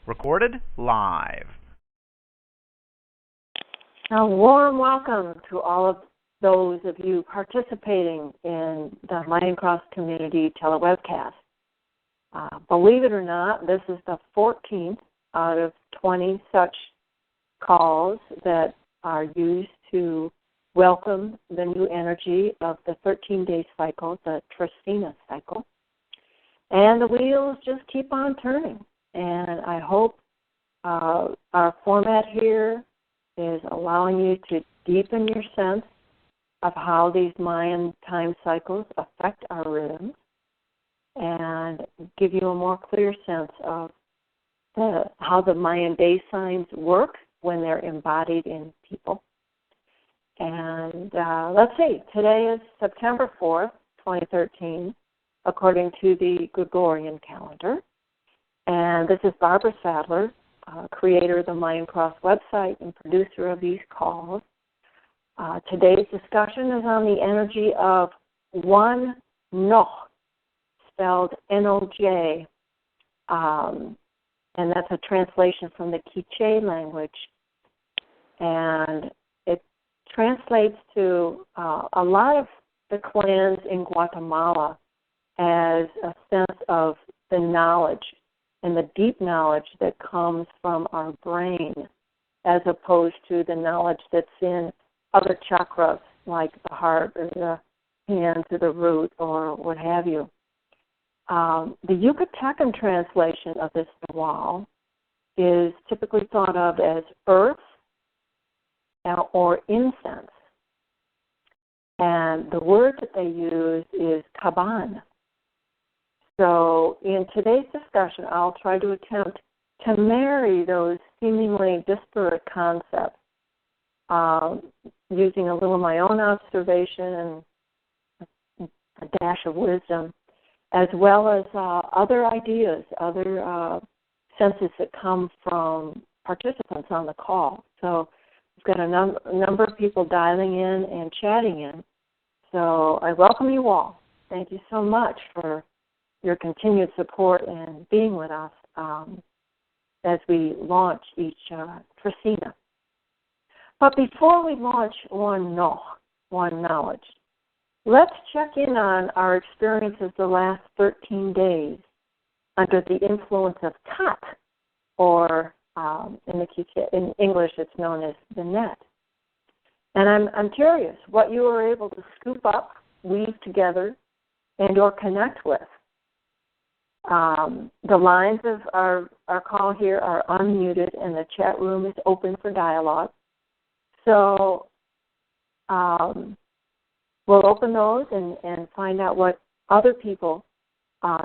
Recorded live. A warm welcome to all of those of you participating in the Mayan Cross Community telewebcast. Believe it or not, this is the 14th out of 20 such calls that are used to welcome the new energy of the 13-day cycle, the Trecena cycle. And the wheels just keep on turning. And I hope our format here is allowing you to deepen your sense of how these Mayan time cycles affect our rhythms and give you a more clear sense of how the Mayan day signs work when they're embodied in people. And let's see, today is September 4th, 2013, according to the Gregorian calendar. And this is Barbara Sadler, creator of the Mayan Cross website and producer of these calls. Today's discussion is on the energy of 1.Knowledge, spelled N-O-J, and that's a translation from the Quiche language. And it translates to a lot of the clans in Guatemala as a sense of the knowledge and the deep knowledge that comes from our brain as opposed to the knowledge that's in other chakras like the heart or the hands or the root or what have you. The Yucatecan translation of this Nawal is typically thought of as earth or incense. And the word that they use is kaban. So in today's discussion, I'll try to attempt to marry those seemingly disparate concepts using a little of my own observation and a dash of wisdom, as well as other ideas, other senses that come from participants on the call. So we've got a number of people dialing in and chatting in. So I welcome you all. Thank you so much for your continued support and being with us as we launch each Trecena. But before we launch 1.Knowledge, let's check in on our experiences the last 13 days under the influence of Kat, or in English it's known as the net. And I'm curious what you were able to scoop up, weave together, and or connect with. The lines of our call here are unmuted, and the chat room is open for dialogue. So we'll open those and find out what other people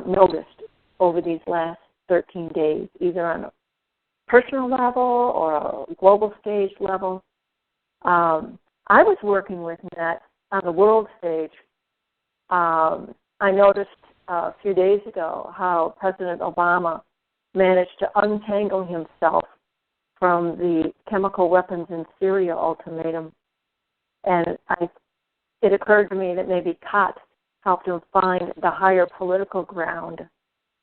noticed over these last 13 days, either on a personal level or a global stage level. I was working with Net on the world stage. I noticed a few days ago how President Obama managed to untangle himself from the chemical weapons in Syria ultimatum. And it occurred to me that maybe Kat helped him find the higher political ground,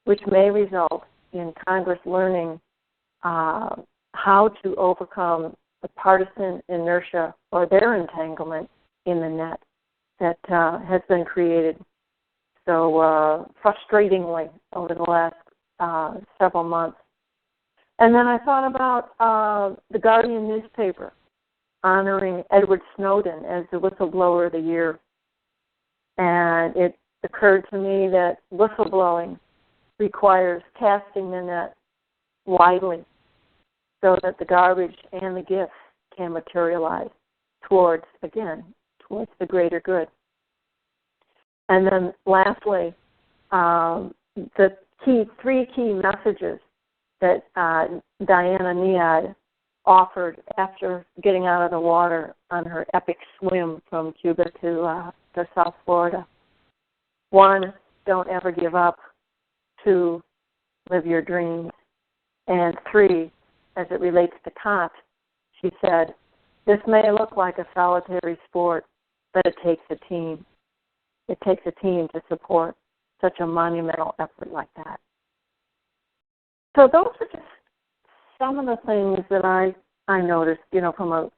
which may result in Congress learning how to overcome the partisan inertia or their entanglement in the net that has been created so frustratingly over the last several months. And then I thought about the Guardian newspaper honoring Edward Snowden as the whistleblower of the year. And it occurred to me that whistleblowing requires casting the net widely so that the garbage and the gifts can materialize towards the greater good. And then lastly, the three key messages that Diana Niad offered after getting out of the water on her epic swim from Cuba to South Florida. 1, don't ever give up. 2, live your dreams. And 3, as it relates to Kat, she said, this may look like a solitary sport, but it takes a team. It takes a team to support such a monumental effort like that. So those are just some of the things that I noticed, from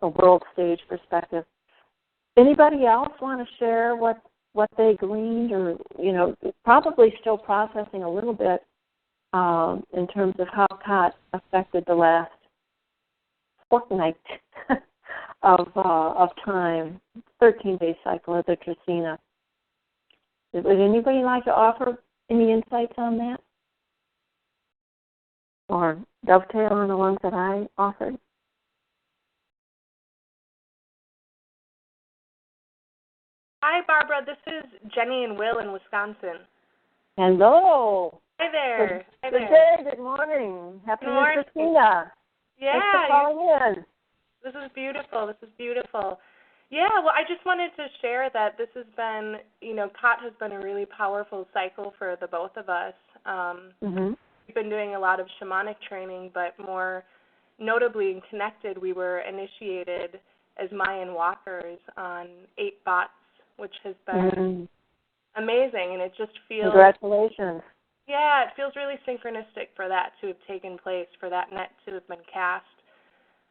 a world stage perspective. Anybody else want to share what they gleaned, or probably still processing a little bit in terms of how COT affected the last fortnight of time, 13-day cycle of the Trecena. Would anybody like to offer any insights on that, or dovetail on the ones that I offered? Hi, Barbara. This is Jenny and Will in Wisconsin. Hello. Hi there. Good day. Good morning. Happy Trecena. Yeah. Thanks for calling in. This is beautiful. Yeah, well, I just wanted to share that this has been, COT has been a really powerful cycle for the both of us. We've been doing a lot of shamanic training, but more notably and connected, we were initiated as Mayan walkers on 8 bots, which has been amazing, and it just feels... Congratulations. Yeah, it feels really synchronistic for that to have taken place, for that net to have been cast,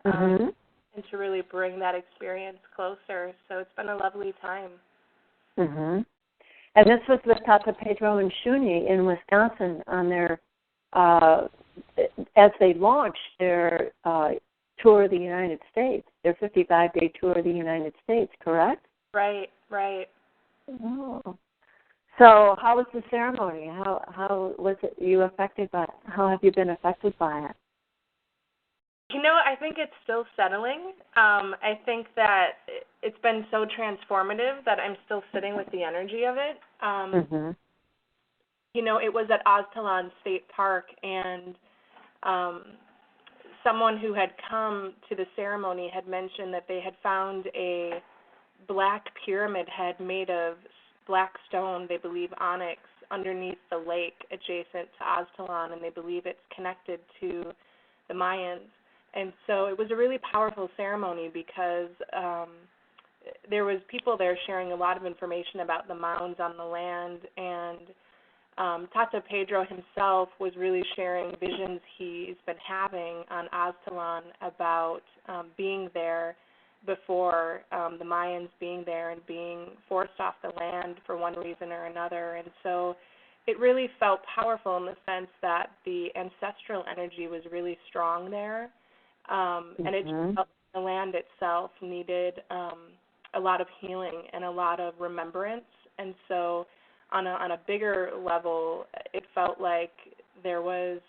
and to really bring that experience closer. So it's been a lovely time. And this was with Tata Pedro and Shuni in Wisconsin on their, as they launched their tour of the United States, their 55-day tour of the United States, correct? Right. Oh. So how was the ceremony? How was it you affected by it? How have you been affected by it? I think it's still settling. I think that it's been so transformative that I'm still sitting with the energy of it. It was at Aztalan State Park, and someone who had come to the ceremony had mentioned that they had found a black pyramid head made of black stone, they believe onyx, underneath the lake adjacent to Aztalan, and they believe it's connected to the Mayans. And so it was a really powerful ceremony because there was people there sharing a lot of information about the mounds on the land, and Tata Pedro himself was really sharing visions he's been having on Aztalan about being there before the Mayans being there and being forced off the land for one reason or another. And so it really felt powerful in the sense that the ancestral energy was really strong there. And it just felt like the land itself needed a lot of healing and a lot of remembrance. And so on a bigger level, it felt like there was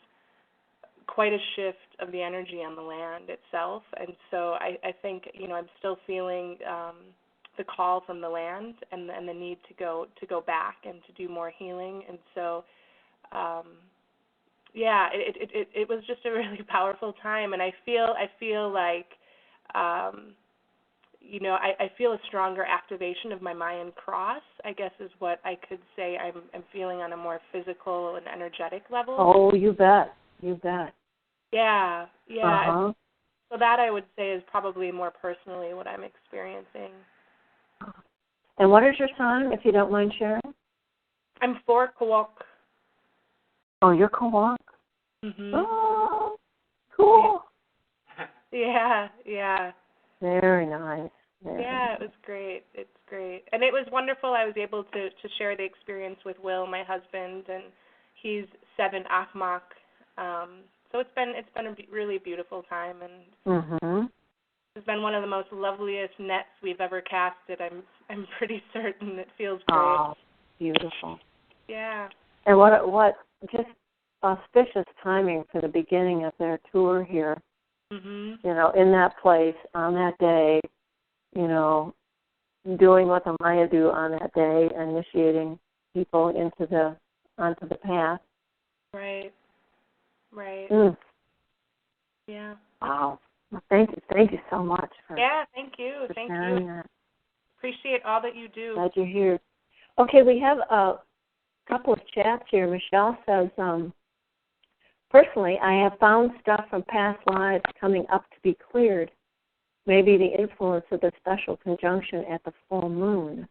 quite a shift of the energy on the land itself. And so I think, I'm still feeling the call from the land and the need to go back and to do more healing. And so it was just a really powerful time, and I feel like, I feel a stronger activation of my Mayan cross, I guess is what I could say I'm feeling on a more physical and energetic level. Oh, you bet. Yeah. So that I would say is probably more personally what I'm experiencing. And what is your sign, if you don't mind sharing? I'm 4 Kawok. Oh, you're Kawok? Oh, cool. Yeah. Very nice. Yeah, it was great. It's great. And it was wonderful. I was able to share the experience with Will, my husband, and he's 7 Ahmak. So it's been a really beautiful time, and it's been one of the most loveliest nets we've ever casted. I'm pretty certain. It feels great. Oh, beautiful. Yeah. And what just auspicious timing for the beginning of their tour here. In that place, on that day, doing what the Maya do on that day, initiating people onto the path. Right. Yeah. Wow. Well, thank you so much for thank you. sharing that. Appreciate all that you do. Glad you're here. Okay, we have a couple of chats here. Michelle says, personally, I have found stuff from past lives coming up to be cleared. Maybe the influence of the special conjunction at the full moon.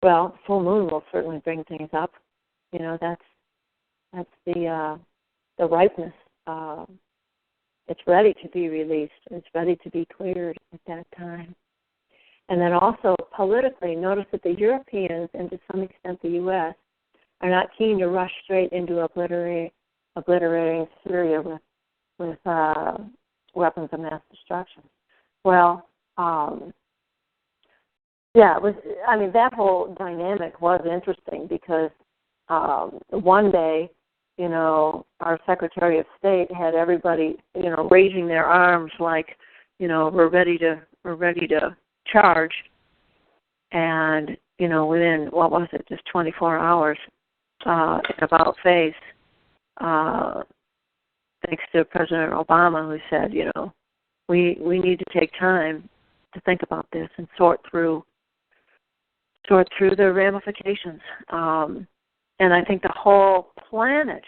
Well, full moon will certainly bring things up. That's the ripeness. It's ready to be released. It's ready to be cleared at that time. And then also politically, notice that the Europeans and to some extent the U.S. are not keen to rush straight into obliterating Syria with weapons of mass destruction. Well, it was. I mean, that whole dynamic was interesting because one day, our Secretary of State had everybody, raising their arms like, we're ready to charge, and within just 24 hours, in about face, thanks to President Obama, who said, we need to take time to think about this and sort through the ramifications. And I think the whole planet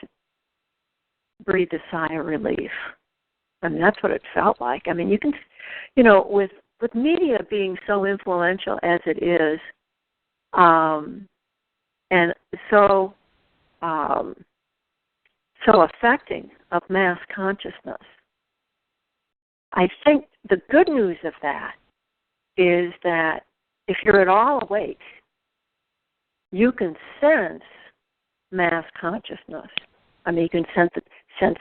breathed a sigh of relief. I mean, that's what it felt like. I mean, you can, with media being so influential as it is, and so affecting of mass consciousness, I think the good news of that is that if you're at all awake, you can sense mass consciousness. I mean, you can sense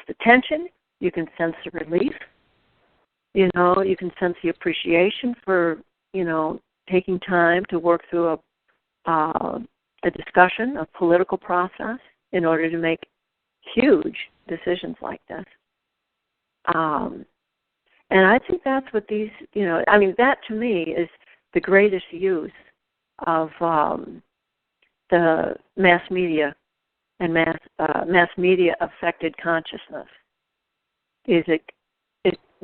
the tension, you can sense the relief, you can sense the appreciation for, taking time to work through a discussion, a political process in order to make huge decisions like this. And I think that's what these, that to me is the greatest use of the mass media and mass media affected consciousness. Is it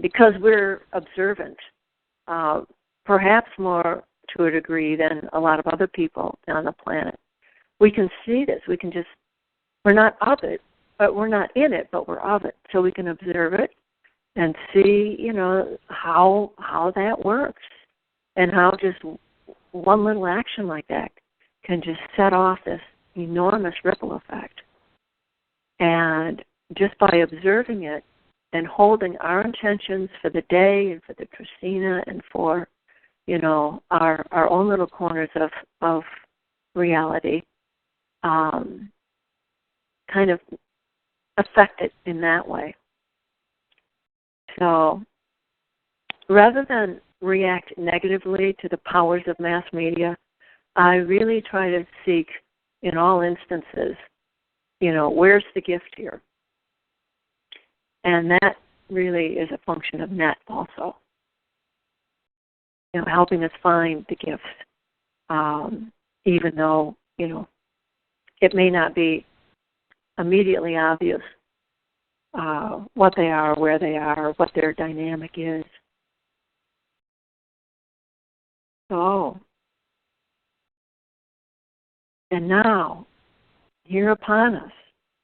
because we're observant, perhaps more to a degree than a lot of other people on the planet. We can see this. We're not of it, but we're not in it, but we're of it. So we can observe it and see, how that works and how just one little action like that can just set off this enormous ripple effect. And just by observing it and holding our intentions for the day and for the Trecena and for, our own little corners of reality, kind of affect it in that way. So rather than react negatively to the powers of mass media, I really try to seek, in all instances, where's the gift here? And that really is a function of net also. Helping us find the gifts, even though, it may not be immediately obvious what they are, where they are, what their dynamic is. So, and now, here upon us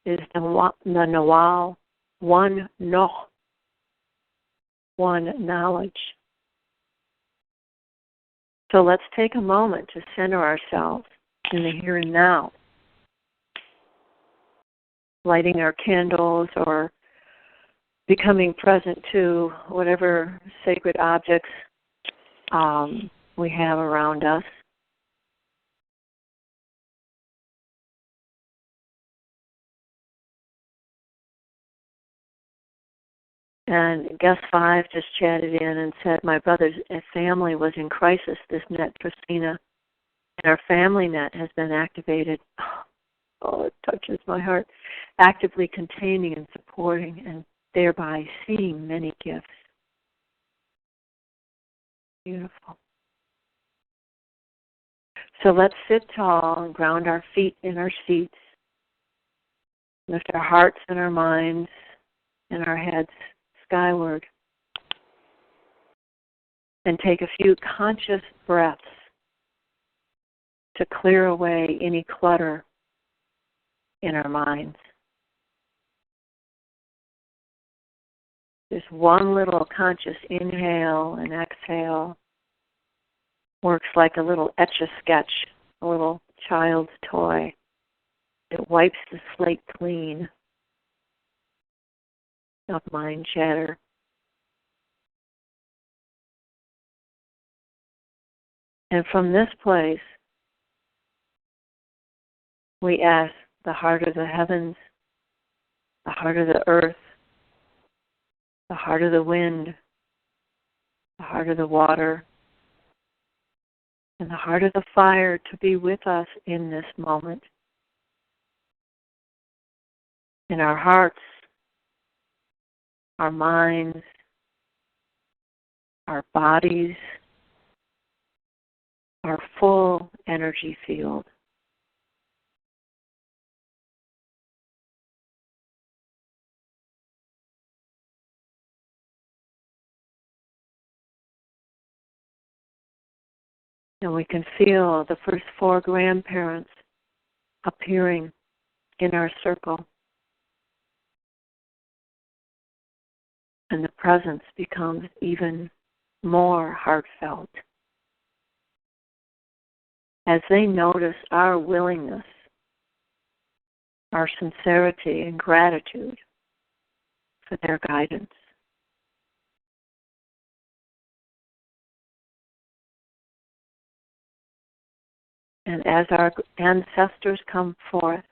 is the Nawal 1.Knowledge. So let's take a moment to center ourselves in the here and now, lighting our candles or becoming present to whatever sacred objects we have around us. And guest 5 just chatted in and said, my brother's family was in crisis, this net Trecena, and our family net has been activated. Oh, it touches my heart. Actively containing and supporting and thereby seeing many gifts. Beautiful. So let's sit tall and ground our feet in our seats. Lift our hearts and our minds and our heads skyward. And take a few conscious breaths to clear away any clutter in our minds. Just one little conscious inhale and exhale works like a little etch-a-sketch, a little child's toy. It wipes the slate clean of mind chatter. And from this place, we ask the heart of the heavens, the heart of the earth, the heart of the wind, the heart of the water, and the heart of the fire to be with us in this moment. In our hearts, our minds, our bodies, our full energy field. And we can feel the first 4 grandparents appearing in our circle. And the presence becomes even more heartfelt as they notice our willingness, our sincerity and gratitude for their guidance. And as our ancestors come forth,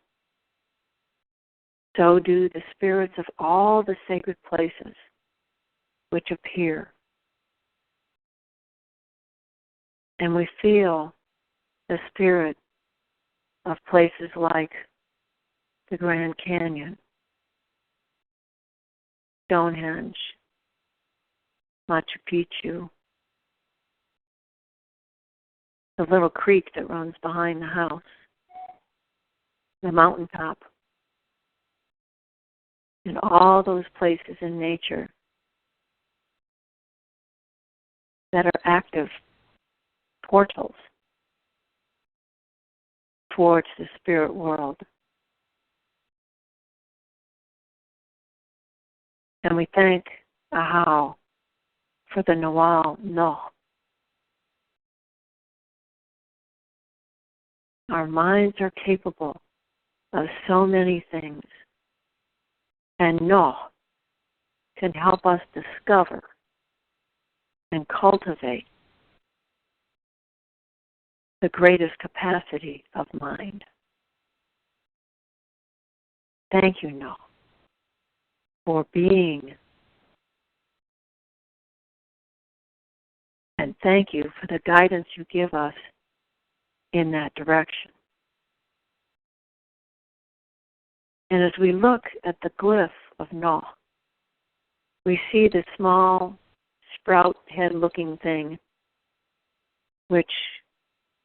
so do the spirits of all the sacred places which appear. And we feel the spirit of places like the Grand Canyon, Stonehenge, Machu Picchu, the little creek that runs behind the house, the mountaintop, and all those places in nature that are active portals towards the spirit world. And we thank Ahau for the Nawal Knowledge. Our minds are capable of so many things, and Knowledge can help us discover and cultivate the greatest capacity of mind. Thank you, Knowledge, for being. And thank you for the guidance you give us in that direction. And as we look at the glyph of Knowledge, we see the small sprout head-looking thing, which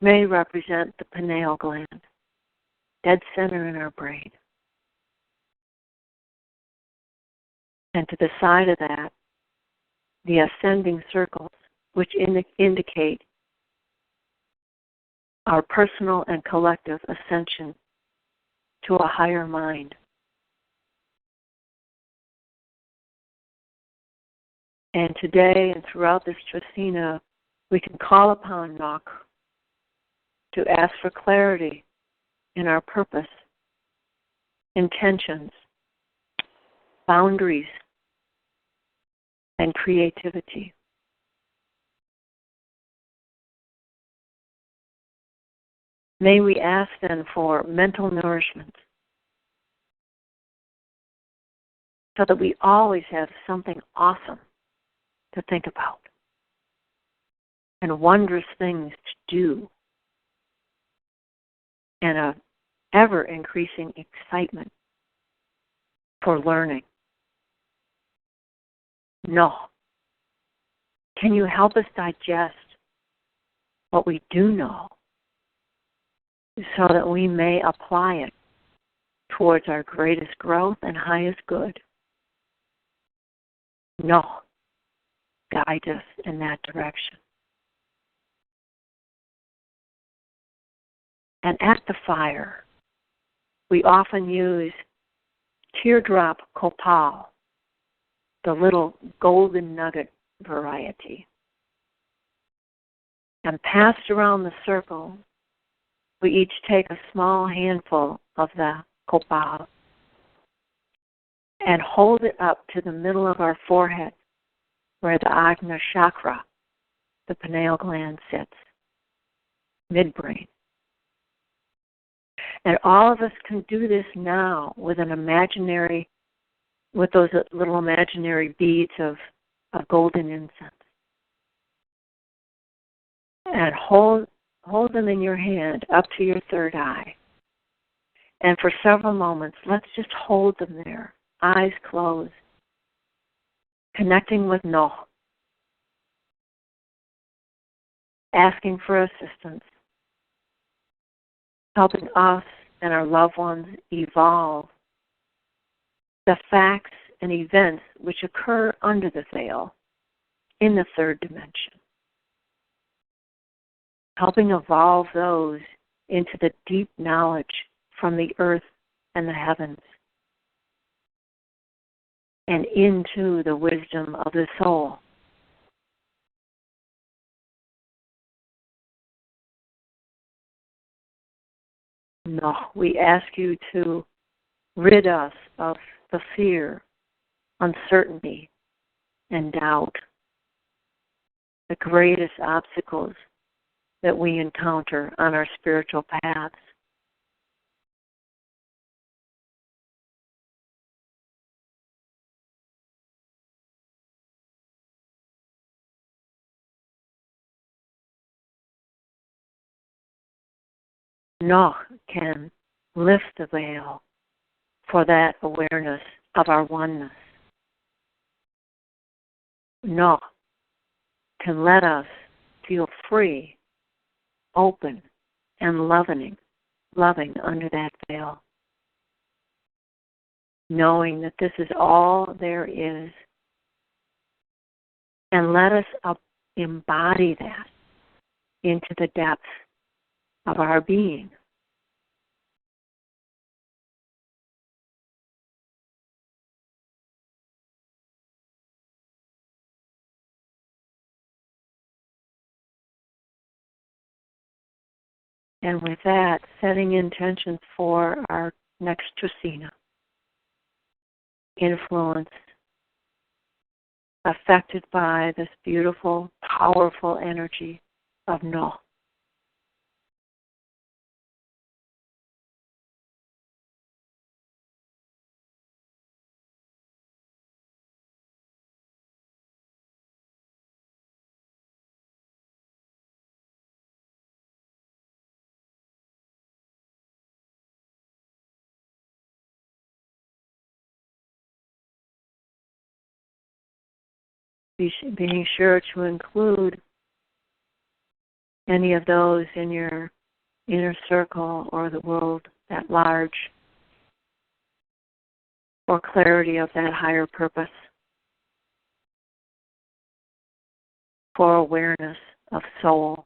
may represent the pineal gland, dead center in our brain. And to the side of that, the ascending circles, which indicate our personal and collective ascension to a higher mind. And today and throughout this Trecena, we can call upon Knowledge to ask for clarity in our purpose, intentions, boundaries, and creativity. May we ask then for mental nourishment so that we always have something awesome to think about and wondrous things to do and an ever-increasing excitement for learning. Knowledge, can you help us digest what we do know so that we may apply it towards our greatest growth and highest good? Knowledge, guide us in that direction. And at the fire, we often use teardrop copal, the little golden nugget variety. And passed around the circle, we each take a small handful of the copal and hold it up to the middle of our forehead where the Ajna chakra, the pineal gland, sits, midbrain. And all of us can do this now with those little imaginary beads of golden incense. And hold them in your hand up to your third eye. And for several moments, let's just hold them there, eyes closed, connecting with No, asking for assistance, helping us and our loved ones evolve the facts and events which occur under the veil in the third dimension, helping evolve those into the deep knowledge from the earth and the heavens and into the wisdom of the soul. No, we ask you to rid us of the fear, uncertainty, and doubt, the greatest obstacles that we encounter on our spiritual paths. No can lift the veil for that awareness of our oneness. No can let us feel free, open, and loving under that veil, knowing that this is all there is. And let us embody that into the depths of our being. And with that, setting intentions for our next Trecena. Influence, affected by this beautiful, powerful energy of No. Being sure to include any of those in your inner circle or the world at large for clarity of that higher purpose, for awareness of soul.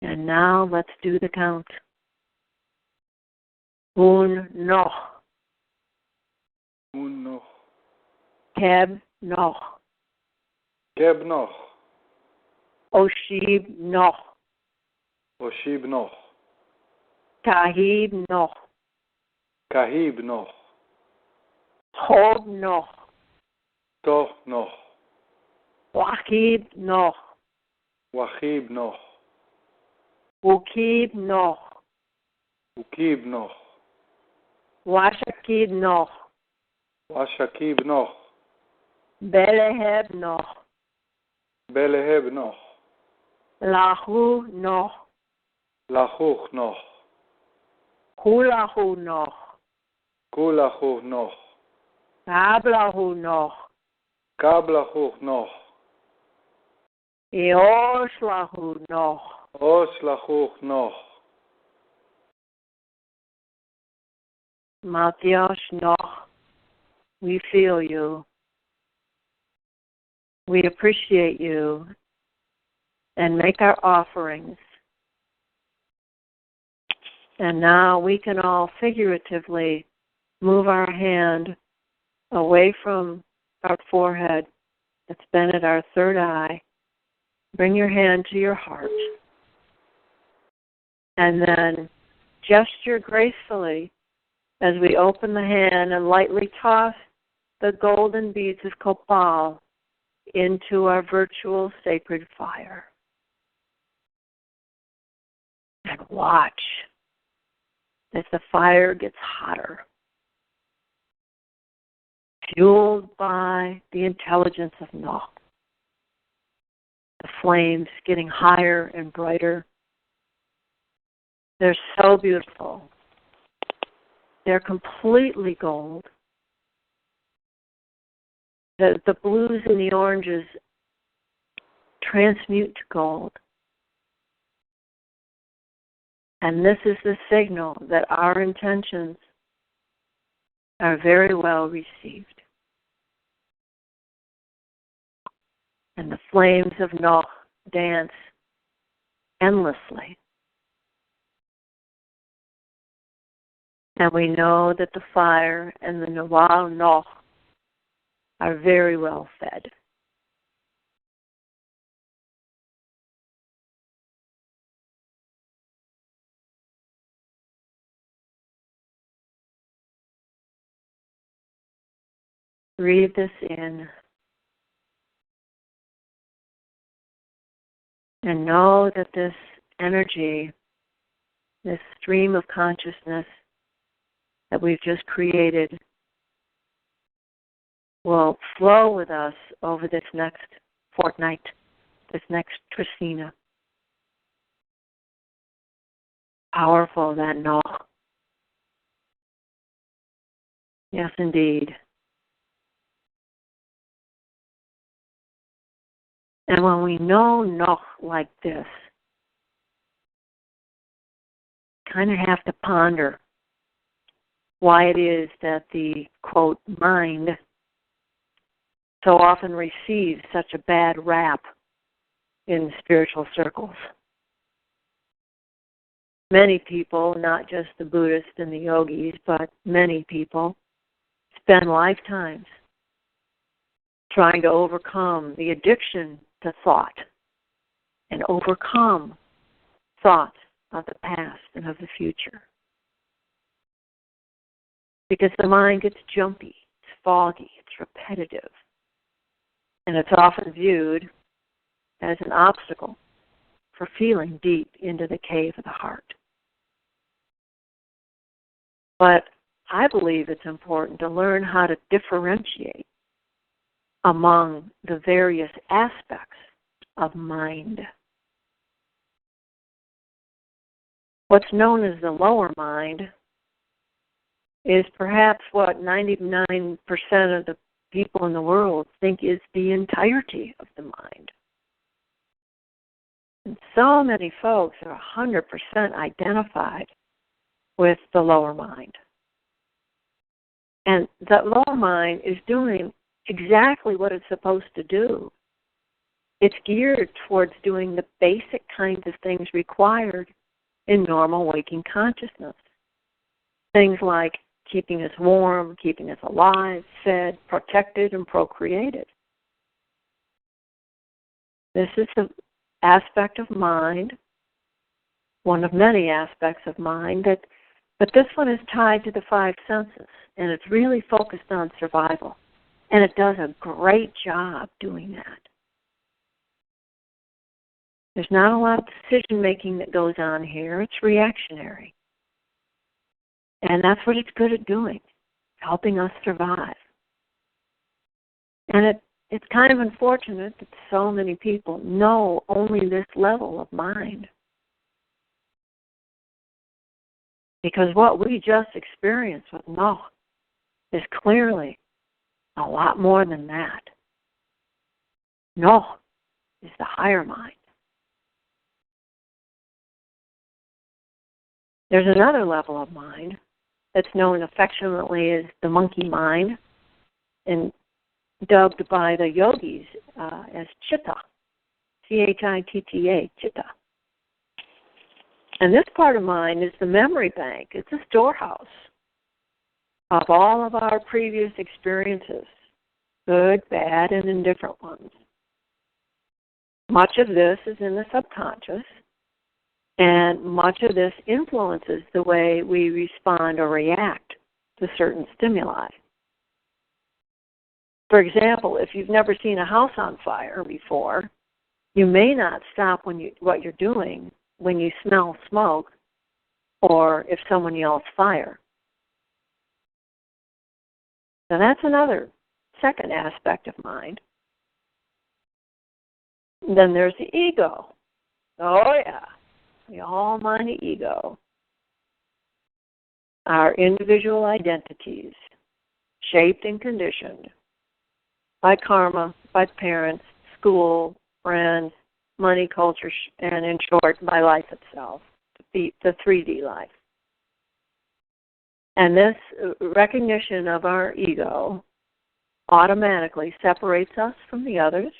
And now let's do the count. 1.Knowledge. 1.Knowledge. Keb-Knowledge. Keb-Knowledge. Oshib-Knowledge. Oshib-Knowledge. Kahib-Knowledge. Kahib-Knowledge. Tob-Knowledge. Toh-Knowledge. Wachib-Knowledge. Wachib-Knowledge. Ukib-Knowledge. Ukib-Knowledge. Washakib-Knowledge. Washakib-Knowledge. Beleheb-Knowledge. Beleheb-Knowledge. Lahu-Knowledge. Lachuch-Knowledge. Kulahu-Knowledge. Kulachuch-Knowledge. Kablahu-Knowledge. Kablachuch-Knowledge. Eoshlahu-Knowledge. Oslachuch-Knowledge. Matyash-Knowledge. We feel you. We appreciate you and make our offerings. And now we can all figuratively move our hand away from our forehead that's been at our third eye bring your hand to your heart, and then gesture gracefully as we open the hand and lightly toss the golden beads of copal into our virtual sacred fire. And watch as the fire gets hotter, fueled by the intelligence of Noh. The flames getting higher and brighter. They're so beautiful. They're completely gold. The blues and the oranges transmute to gold. And this is the signal that our intentions are very well received. And the flames of Noh dance endlessly. And we know that the fire and the Nawal Noh are very well fed. Breathe this in. And know that this energy, this stream of consciousness that we've just created will flow with us over this next fortnight, this next Trecena. Powerful, that Noh. Yes, indeed. And when we know Noh like this, kind of have to ponder why it is that the, quote, mind so often receives such a bad rap in spiritual circles. Many people, not just the Buddhists and the yogis, but many people spend lifetimes trying to overcome the addiction to thought and overcome thoughts of the past and of the future. Because the mind gets jumpy, it's foggy, it's repetitive, and it's often viewed as an obstacle for feeling deep into the cave of the heart. But I believe it's important to learn how to differentiate among the various aspects of mind. What's known as the lower mind is perhaps what 99% of the people in the world think is the entirety of the mind. And so many folks are 100% identified with the lower mind. And that lower mind is doing exactly what it's supposed to do. It's geared towards doing the basic kinds of things required in normal waking consciousness. Things like keeping us warm, keeping us alive, fed, protected, and procreated. This is an aspect of mind, one of many aspects of mind, but this one is tied to the five senses, and it's really focused on survival. And it does a great job doing that. There's not a lot of decision-making that goes on here. It's reactionary. And that's what it's good at doing, helping us survive. And it's kind of unfortunate that so many people know only this level of mind. Because what we just experienced with Noh is clearly a lot more than that. Noh is the higher mind. There's another level of mind that's known affectionately as the monkey mind and dubbed by the yogis as chitta, C-H-I-T-T-A, chitta. And this part of mind is the memory bank. It's a storehouse of all of our previous experiences, good, bad, and indifferent ones. Much of this is in the subconscious, and much of this influences the way we respond or react to certain stimuli. For example, if you've never seen a house on fire before, you may not stop what you're doing when you smell smoke or if someone yells fire. So that's another second aspect of mind. Then there's the ego. Oh yeah, the almighty ego. Our individual identities, shaped and conditioned by karma, by parents, school, friends, money, culture, and in short, by life itself, the 3D life. And this recognition of our ego automatically separates us from the others,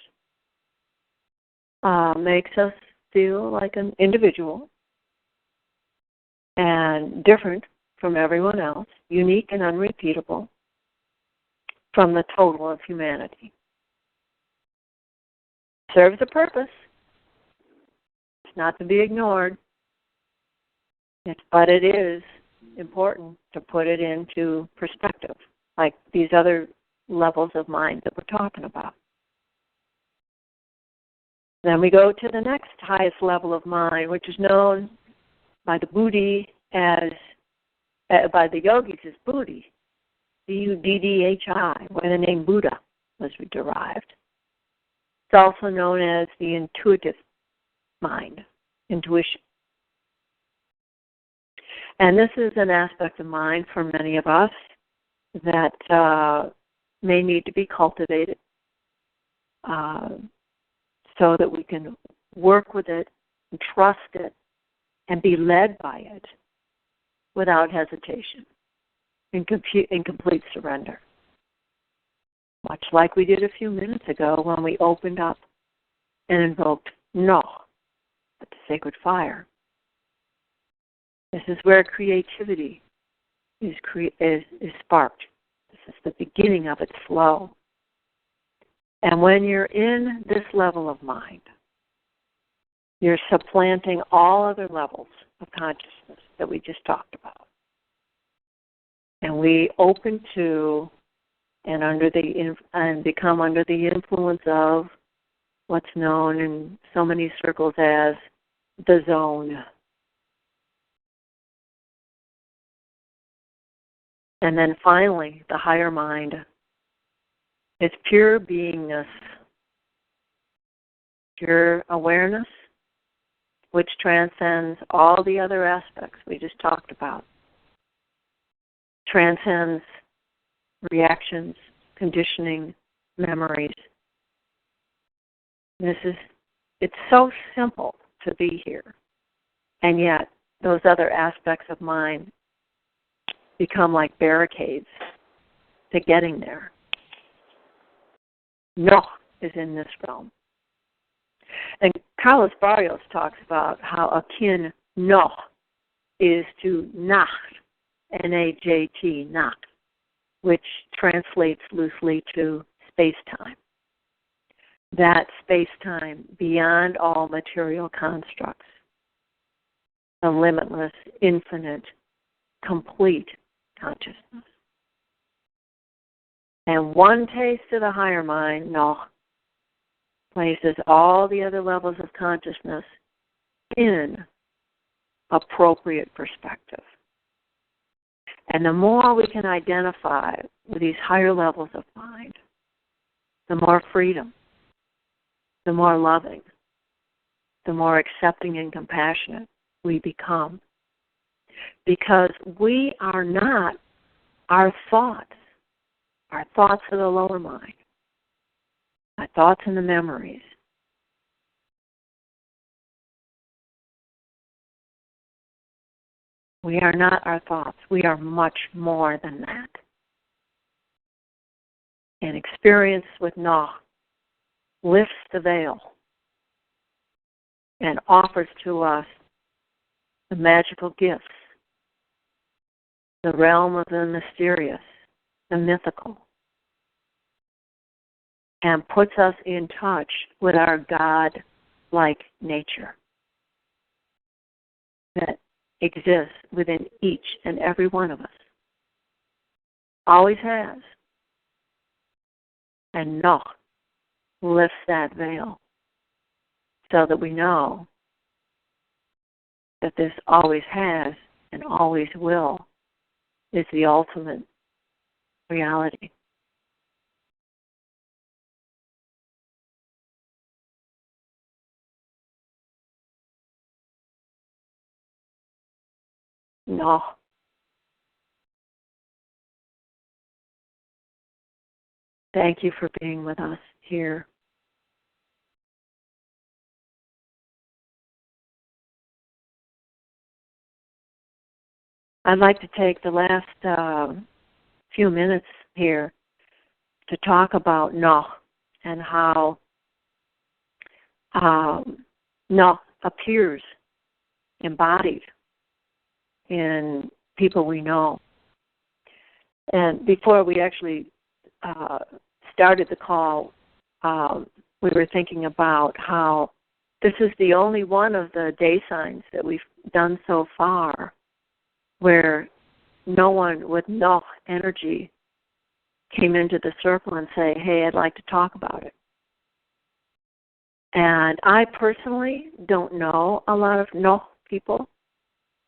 makes us feel like an individual and different from everyone else, unique and unrepeatable from the total of humanity. Serves a purpose. It's not to be ignored, but it is important to put it into perspective, like these other levels of mind that we're talking about. Then we go to the next highest level of mind, which is known by the Buddhi by the yogis as Buddhi, Buddhi, where the name Buddha was derived. It's also known as the intuitive mind, intuition. And this is an aspect of mind for many of us that may need to be cultivated so that we can work with it and trust it and be led by it without hesitation, in complete surrender. Much like we did a few minutes ago when we opened up and invoked No, the sacred fire. This is where creativity is sparked. This is the beginning of its flow. And when you're in this level of mind, you're supplanting all other levels of consciousness that we just talked about. And we open to and become under the influence of what's known in so many circles as the zone. And then finally, the higher mind is pure beingness, pure awareness, which transcends all the other aspects we just talked about. Transcends reactions, conditioning, memories. It's so simple to be here. And yet, those other aspects of mind become like barricades to getting there. No is in this realm. And Carlos Barrios talks about how akin no is to nacht, N-A-J-T, nacht, which translates loosely to space-time. That space-time beyond all material constructs. The limitless, infinite, complete consciousness. And one taste of the higher mind, no, places all the other levels of consciousness in appropriate perspective. And the more we can identify with these higher levels of mind, the more freedom, the more loving, the more accepting and compassionate we become. Because we are not our thoughts. Our thoughts are the lower mind. Our thoughts and the memories. We are not our thoughts. We are much more than that. And experience with Na lifts the veil and offers to us the magical gifts, the realm of the mysterious, the mythical, and puts us in touch with our God Gaia-like nature that exists within each and every one of us. Always has. And Noh lifts that veil so that we know that this always has and always will is the ultimate reality. No. Thank you for being with us here. I'd like to take the last few minutes here to talk about Noh and how Noh appears embodied in people we know. And before we actually started the call, we were thinking about how this is the only one of the day signs that we've done so far where no one with Noh energy came into the circle and say, hey, I'd like to talk about it. And I personally don't know a lot of Noh people.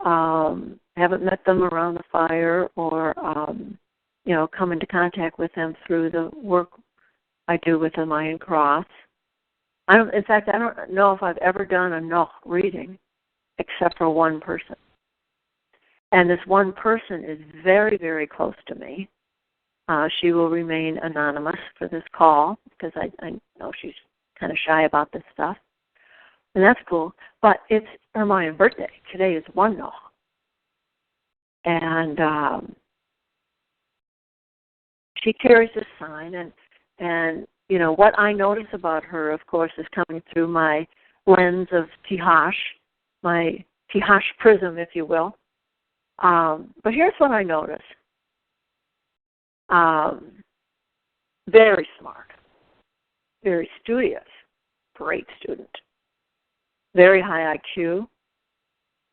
Haven't met them around the fire or, come into contact with them through the work I do with the Mayan cross. I don't know if I've ever done a Noh reading except for one person. And this one person is very, very close to me. She will remain anonymous for this call because I know she's kind of shy about this stuff. And that's cool. But it's her Mayan birthday. Today is 1.Knowledge. And she carries this sign. And what I notice about her, of course, is coming through my lens of Tihash, my Tihash prism, if you will. But here's what I notice. Very smart, very studious, great student, very high IQ,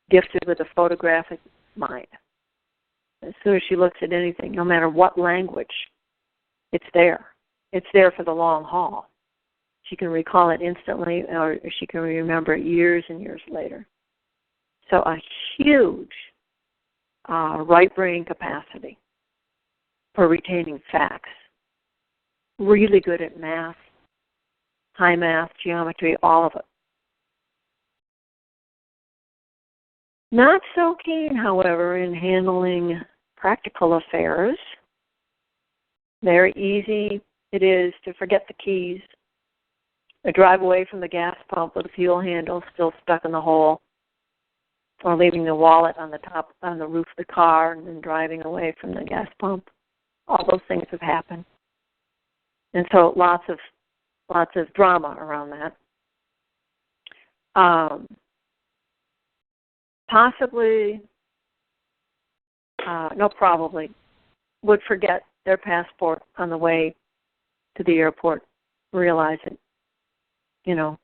gifted with a photographic mind. As soon as she looks at anything, no matter what language, it's there. It's there for the long haul. She can recall it instantly, or she can remember it years and years later. So a huge right brain capacity for retaining facts. Really good at math, high math, geometry, all of it. Not so keen, however, in handling practical affairs. Very easy it is to forget the keys, or drive away from the gas pump with the fuel handle still stuck in the hole, or leaving the wallet on the roof of the car and then driving away from the gas pump. All those things have happened. And so lots of drama around that. Probably would forget their passport on the way to the airport, realize it, in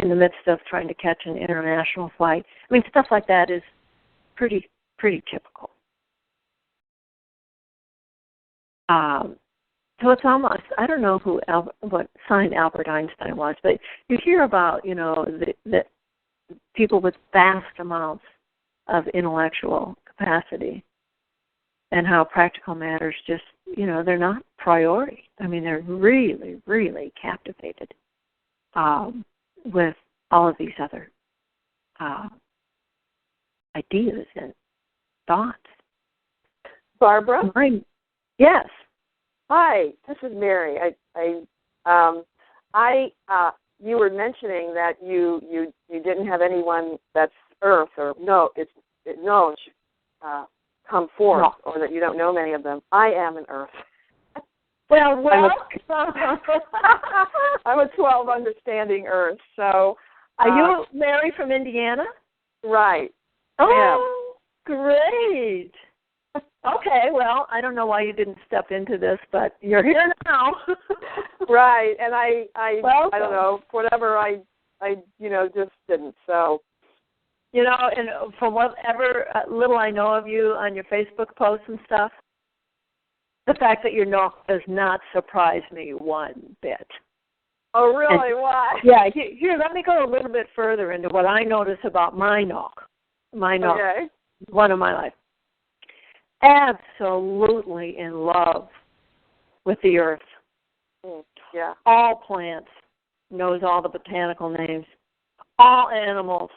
the midst of trying to catch an international flight. I mean, stuff like that is pretty typical. So it's almost, I don't know what sign Albert Einstein was, but you hear about, the people with vast amounts of intellectual capacity and how practical matters just, they're not priority. I mean, they're really, really captivated with all of these other ideas and thoughts. Barbara? Yes. Hi, this is Mary. You were mentioning that you didn't have anyone that's Earth or come forth, or that you don't know many of them. I am an Earth. Well. I'm a 12 understanding Earth. So, are you Mary from Indiana? Right. Oh, great. Okay, well, I don't know why you didn't step into this, but you're here now. Right, and I don't know, whatever I just didn't. So, And from whatever little I know of you on your Facebook posts and stuff, the fact that you're Nok does not surprise me one bit. Oh, really? Why? Yeah, here, let me go a little bit further into what I notice about my Nok. My Nok, okay. one of my life. Absolutely in love with the earth. Yeah. All plants, knows all the botanical names. All animals.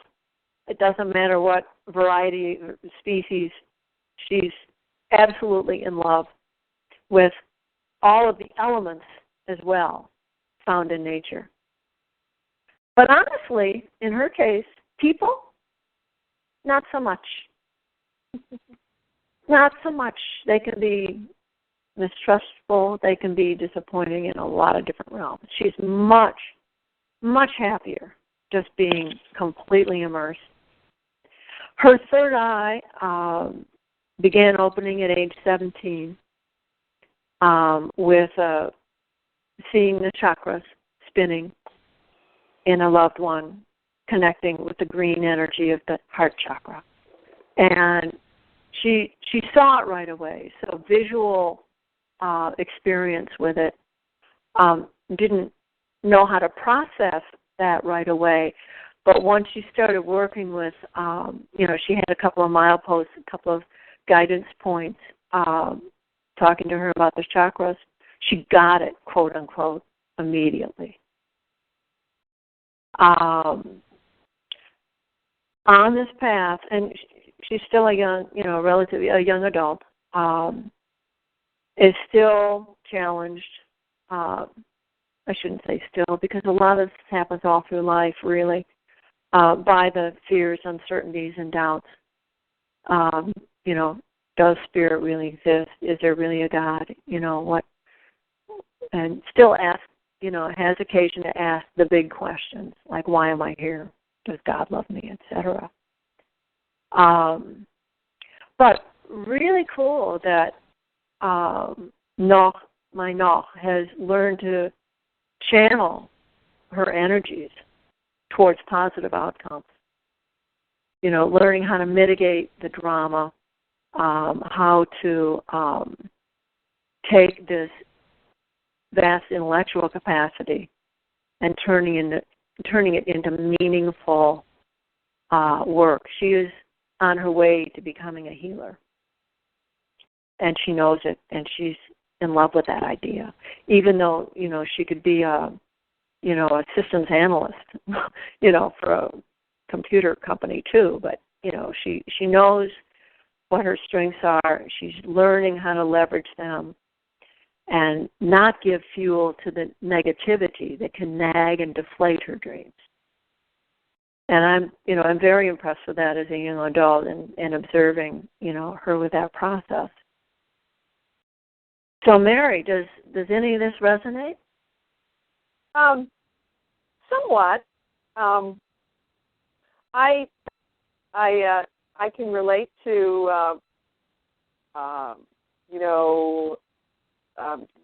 It doesn't matter what variety, species. She's absolutely in love with all of the elements as well found in nature. But honestly, in her case, people, not so much. Not so much. They can be mistrustful. They can be disappointing in a lot of different realms. She's much, much happier just being completely immersed. Her third eye began opening at age 17 with seeing the chakras spinning in a loved one, connecting with the green energy of the heart chakra. And she saw it right away. So visual experience with it. Didn't know how to process that right away. But once she started working with, she had a couple of mileposts, a couple of guidance points, talking to her about the chakras, she got it, quote unquote, immediately. On this path, and she's still a young, relatively a young adult, is still challenged. I shouldn't say still, because a lot of this happens all through life, really, by the fears, uncertainties, and doubts. Does spirit really exist? Is there really a God? What? And still ask, has occasion to ask the big questions, like, why am I here? Does God love me, etc. But really cool that my Nok has learned to channel her energies towards positive outcomes. Learning how to mitigate the drama, how to take this vast intellectual capacity and turning it into meaningful work. She is on her way to becoming a healer, and she knows it, and she's in love with that idea. Even though she could be a systems analyst, for a computer company too. But she knows what her strengths are. She's learning how to leverage them and not give fuel to the negativity that can nag and deflate her dreams. And I'm very impressed with that as a young adult and observing, her with that process. So Mary, does any of this resonate? Somewhat. I can relate to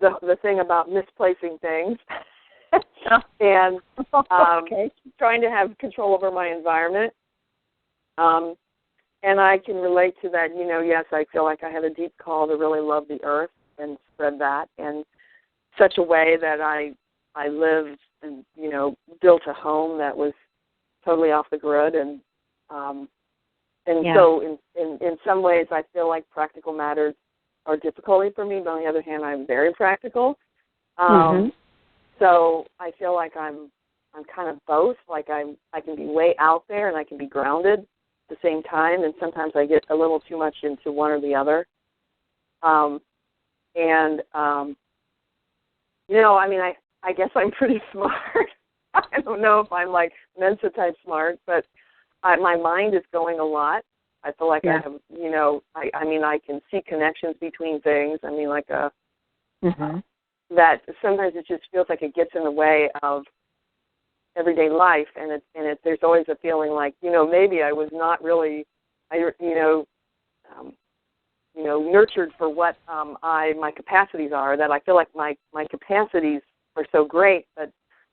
the thing about misplacing things and trying to have control over my environment. And I can relate to that, yes, I feel like I have a deep call to really love the earth and spread that in such a way that I lived and, built a home that was totally off the grid. And so in some ways I feel like practical matters are difficulty for me, but on the other hand, I'm very practical. So I feel like I'm kind of both. Like I can be way out there and I can be grounded at the same time, and sometimes I get a little too much into one or the other. I guess I'm pretty smart. I don't know if I'm like Mensa type smart, but my mind is going a lot. I feel like I have, I can see connections between things. That sometimes it just feels like it gets in the way of everyday life, and there's always a feeling like, maybe I was not really, nurtured for what my capacities are. That I feel like my capacities are so great, but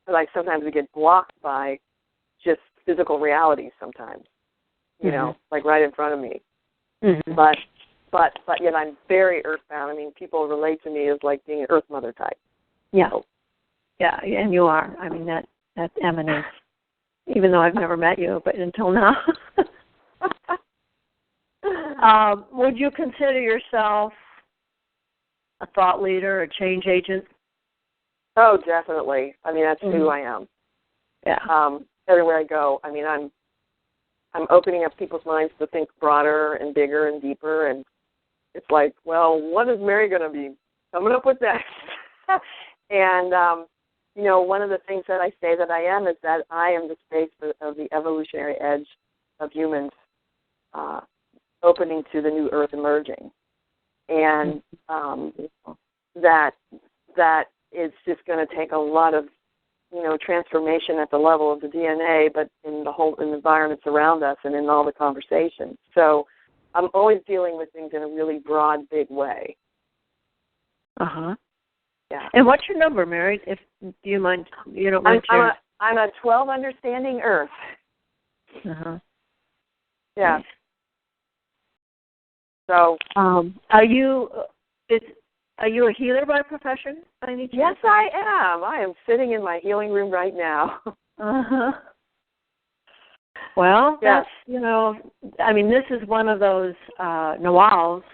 I sometimes get blocked by just physical reality sometimes, you know, like right in front of me. But yet I'm very earthbound. I mean, people relate to me as like being an Earth Mother type. Yeah. Yeah, and you are. I mean, that emanates, even though I've never met you, but until now. Would you consider yourself a thought leader, a change agent? Oh, definitely. I mean, that's who I am. Yeah. Everywhere I go, I mean, I'm opening up people's minds to think broader and bigger and deeper, and it's like, well, what is Mary going to be coming up with next? And, you know, one of the things that I say that I am is that I am the space of the evolutionary edge of humans opening to the new earth emerging. And that it's just going to take a lot of, you know, transformation at the level of the DNA, but in the whole environments around us and in all the conversations. So I'm always dealing with things in a really broad, big way. Yeah. And what's your number, Mary? If do you mind? You don't mind sharing? I'm a 12 understanding Earth. Yeah. Nice. So, are you a healer by profession? By any chance? Yes, I am. I am sitting in my healing room right now. Well, that's, you know, I mean, this is one of those Nawals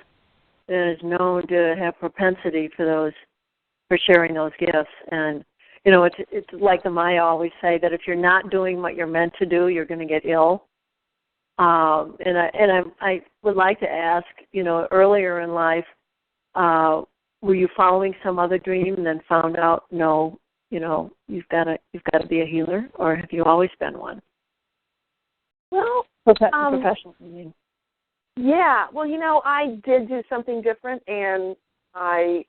that is known to have propensity for sharing those gifts. And, you know, it's like the Maya always say that if you're not doing what you're meant to do, you're going to get ill. And I would like to ask, you know, earlier in life, were you following some other dream and then found out, no, you know, you've got to be a healer, or have you always been one? Well, professional. I mean. Yeah. Well, you know, I did do something different, and I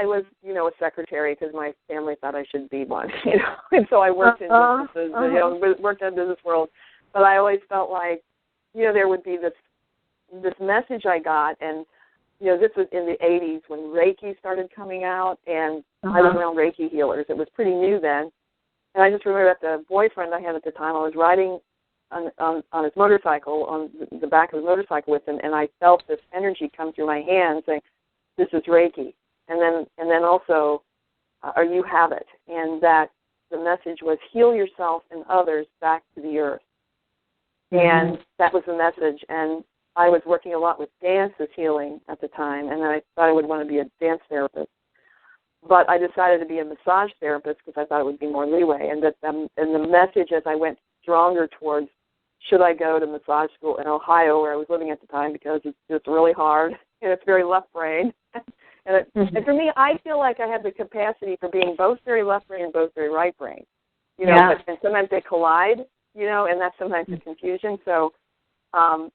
was, you know, a secretary because my family thought I should be one, you know, and so I worked in businesses, you know, worked in the business world, but I always felt like, you know, there would be this message I got, and, you know, this was in the 80s when Reiki started coming out, and I was around Reiki healers. It was pretty new then, and I just remember that the boyfriend I had at the time, I was riding on his motorcycle, on the back of his motorcycle with him, and I felt this energy come through my hands saying, this is Reiki. And then also, you have it. And that the message was heal yourself and others back to the earth. And that was the message. And I was working a lot with dance as healing at the time, and I thought I would want to be a dance therapist. But I decided to be a massage therapist because I thought it would be more leeway. And the message as I went stronger towards, should I go to massage school in Ohio, where I was living at the time, because it's just really hard and it's very left brain. And for me, I feel like I have the capacity for being both very left brain and both very right brain. You know, and sometimes they collide, you know, and that's sometimes the confusion. So, I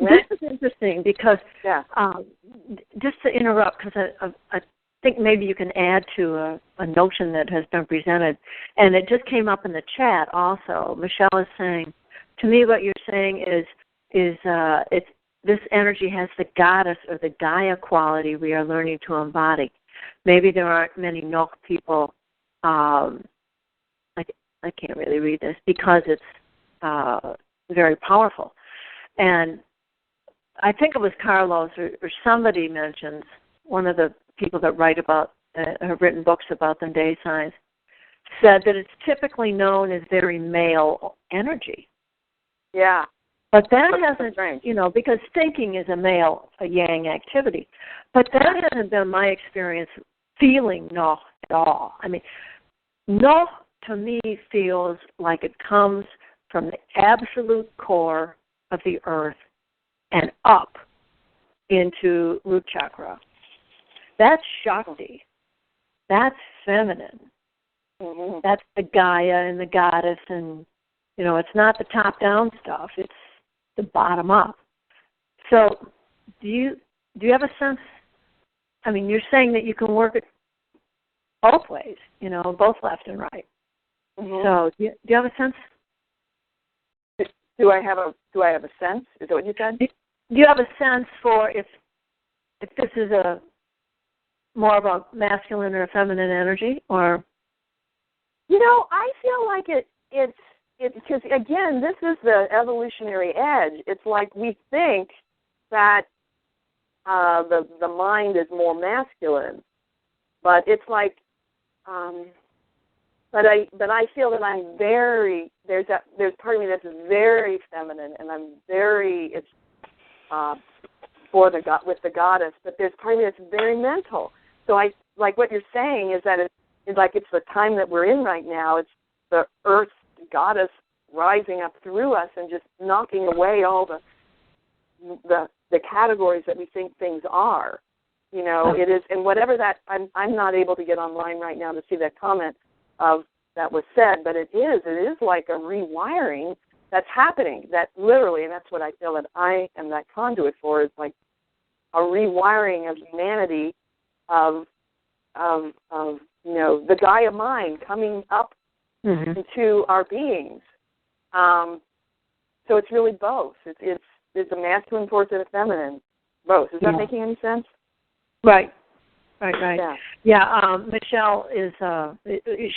went. This is interesting because, just to interrupt, because I think maybe you can add to a notion that has been presented, and it just came up in the chat also. Michelle is saying, to me what you're saying is this energy has the goddess or the Gaia quality we are learning to embody. Maybe there aren't many Nok people, I can't really read this, because it's very powerful. And I think it was Carlos or somebody mentions, one of the people that write about, have written books about the day signs, said that it's typically known as very male energy. Yeah. But that hasn't, you know, because thinking is a yang activity. But that hasn't been my experience feeling no at all. I mean, no to me feels like it comes from the absolute core of the earth and up into root chakra. That's Shakti. That's feminine. That's the Gaia and the goddess, and, you know, it's not the top-down stuff. It's the bottom up. So do you have a sense? I mean, you're saying that you can work it both ways, you know, both left and right. So do you have a sense? Do I have a sense? Is that what you said? Do you have a sense for if this is more of a masculine or feminine energy, or? I feel like it's because, again, this is the evolutionary edge. It's like we think that the mind is more masculine, but it's like, but I feel that I'm very, there's part of me that's very feminine, and I'm very, it's with the goddess, but there's part of me that's very mental. So I like what you're saying is that it's like it's the time that we're in right now. It's the earth goddess rising up through us and just knocking away all the categories that we think things are. It is, and whatever that, I'm not able to get online right now to see that comment that was said, but it is like a rewiring that's happening, that literally, and that's what I feel that I am that conduit for, is like a rewiring of humanity, of the Gaia mind coming up into our beings. So it's really both. It's a masculine force and a feminine, both. Is that making any sense? Right. Yeah. Michelle is,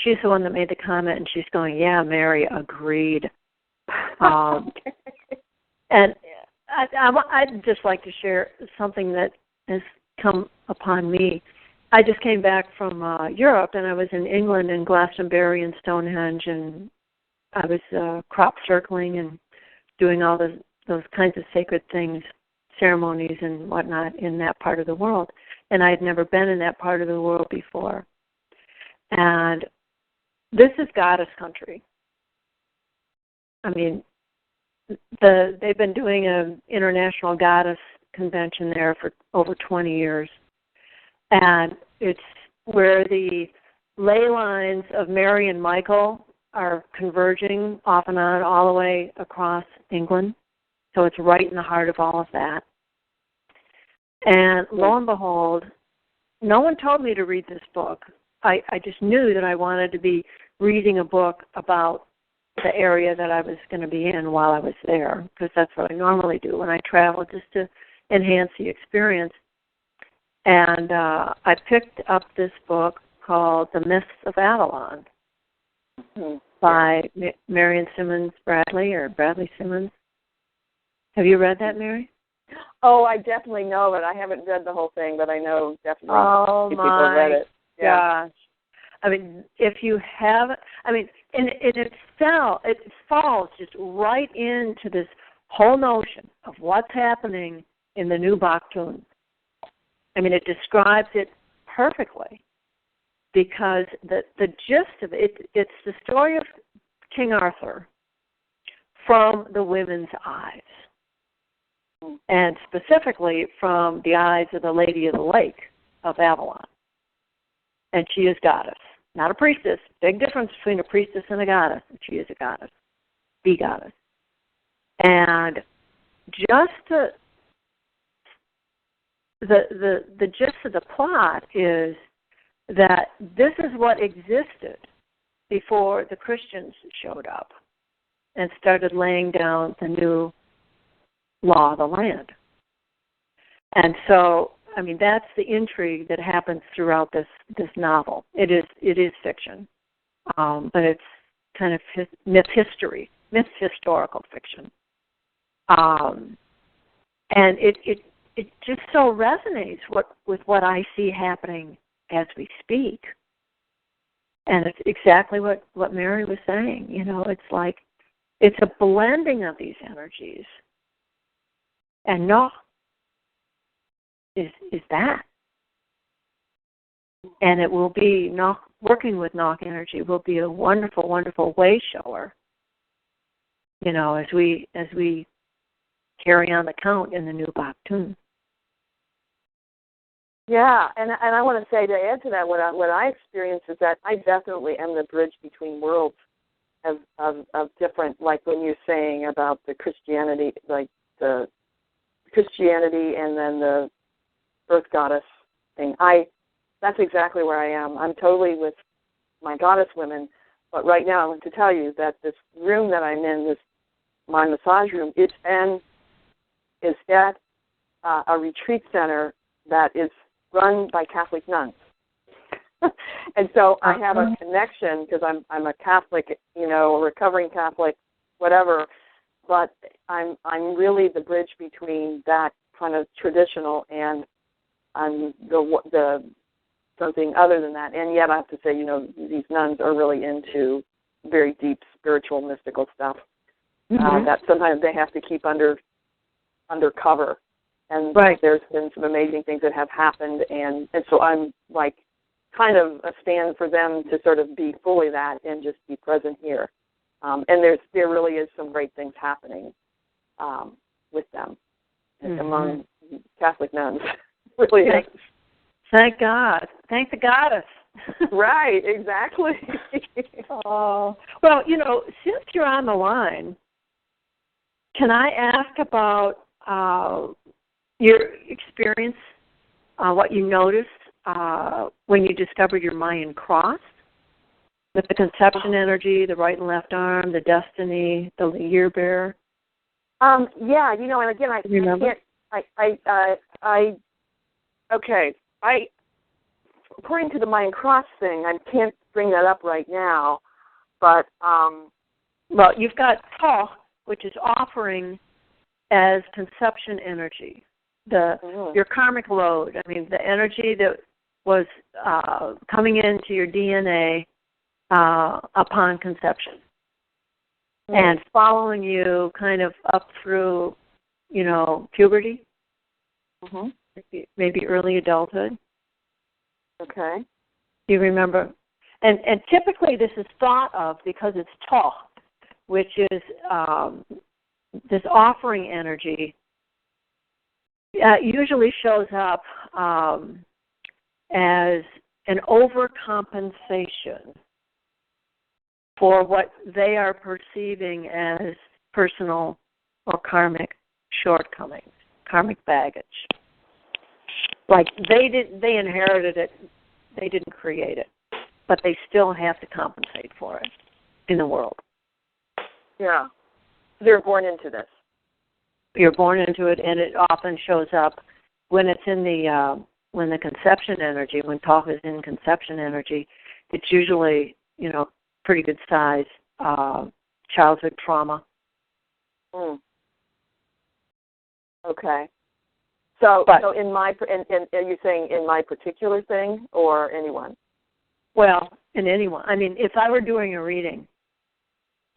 she's the one that made the comment, and she's going, yeah, Mary, agreed. And I'd just like to share something that has come upon me. I just came back from Europe, and I was in England and Glastonbury and Stonehenge, and I was crop circling and doing all those kinds of sacred things, ceremonies and whatnot in that part of the world. And I had never been in that part of the world before. And this is goddess country. I mean, they've been doing an international goddess convention there for over 20 years. And it's where the ley lines of Mary and Michael are converging off and on all the way across England. So it's right in the heart of all of that. And lo and behold, no one told me to read this book. I just knew that I wanted to be reading a book about the area that I was going to be in while I was there, because that's what I normally do when I travel, just to enhance the experience. And I picked up this book called The Myths of Avalon by Marion Simmons Bradley, or Bradley Simmons. Have you read that, Mary? Oh, I definitely know it. I haven't read the whole thing, but I know definitely people have read it. Gosh. I mean, if you haven't, I mean, and it falls just right into this whole notion of what's happening in the new Baktun. I mean, it describes it perfectly, because the gist of it, it's the story of King Arthur from the women's eyes, and specifically from the eyes of the Lady of the Lake of Avalon. And she is goddess, not a priestess. Big difference between a priestess and a goddess. She is a goddess, the goddess. And just the gist of the plot is that this is what existed before the Christians showed up and started laying down the new law of the land. And so, I mean, that's the intrigue that happens throughout this novel. It is fiction, but it's kind of myth historical fiction, and it just so resonates with what I see happening as we speak. And it's exactly what Mary was saying. You know, it's like it's a blending of these energies, and no. Is that. And it will be, working with Nok energy will be a wonderful, wonderful way shower, you know, as we carry on the count in the new Baktun. Yeah, and I want to say, to add to that, what I experience is that I definitely am the bridge between worlds of different, like when you're saying about the Christianity, like the Christianity and then the Earth Goddess thing. That's exactly where I am. I'm totally with my goddess women, but right now I want to tell you that this room that I'm in, my massage room, is at a retreat center that is run by Catholic nuns. And so I have a connection because I'm a Catholic, a recovering Catholic, whatever. But I'm really the bridge between that kind of traditional and the something other than that. And yet I have to say, these nuns are really into very deep spiritual, mystical stuff that sometimes they have to keep undercover. And there's been some amazing things that have happened, and so I'm like kind of a stand for them to sort of be fully that and just be present here. And there really is some great things happening with them among Catholic nuns. Really is. Thank God. Thank the goddess. Right, exactly. Oh, well, since you're on the line, can I ask about your experience, what you noticed when you discovered your Mayan cross, with the conception energy, the right and left arm, the destiny, the year bearer? Yeah, and again, according to the Mayan cross thing, I can't bring that up right now, but well, you've got Toh, which is offering as conception energy, your karmic load. I mean, the energy that was coming into your DNA upon conception, and following you kind of up through, puberty, maybe early adulthood. Okay. You remember? And typically this is thought of because it's Toh, which is this offering energy. Usually shows up as an overcompensation for what they are perceiving as personal or karmic shortcomings, karmic baggage. Like they inherited it, they didn't create it, but they still have to compensate for it in the world. Yeah, they're born into this. You're born into it, and it often shows up when it's in when the conception energy, when Toh is in conception energy. It's usually, pretty good size childhood trauma. Okay. So in my, and are you saying in my particular thing or anyone? Well, in anyone. I mean, if I were doing a reading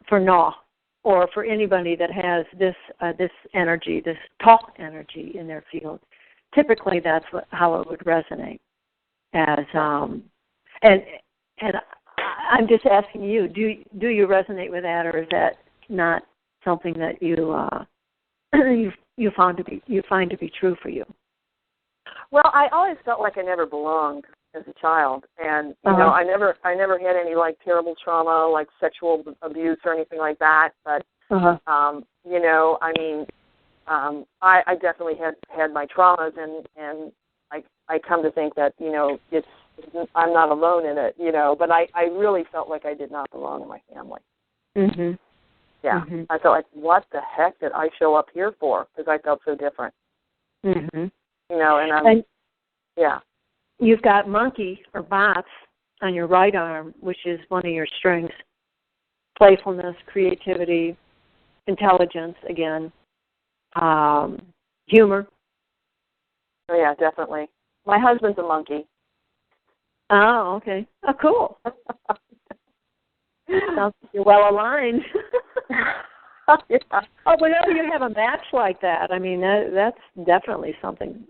for Noh, or for anybody that has this energy, this Toh energy in their field, typically that's how it would resonate. As and I'm just asking you, do you resonate with that, or is that not something that you find to be true for you? Well, I always felt like I never belonged as a child, and I never had any like terrible trauma, like sexual abuse or anything like that. But I definitely had my traumas, and I come to think that I'm not alone in it, But I really felt like I did not belong in my family. Mhm. Yeah, Mm-hmm. I felt like, what the heck did I show up here for? Because I felt so different. Mhm. Yeah. You've got monkey or bots on your right arm, which is one of your strengths. Playfulness, creativity, intelligence, again, humor. Oh, yeah, definitely. My husband's a monkey. Oh, okay. Oh, cool. Sounds like you're well aligned. Yeah. Oh, whenever you have a match like that, I mean, that's definitely something,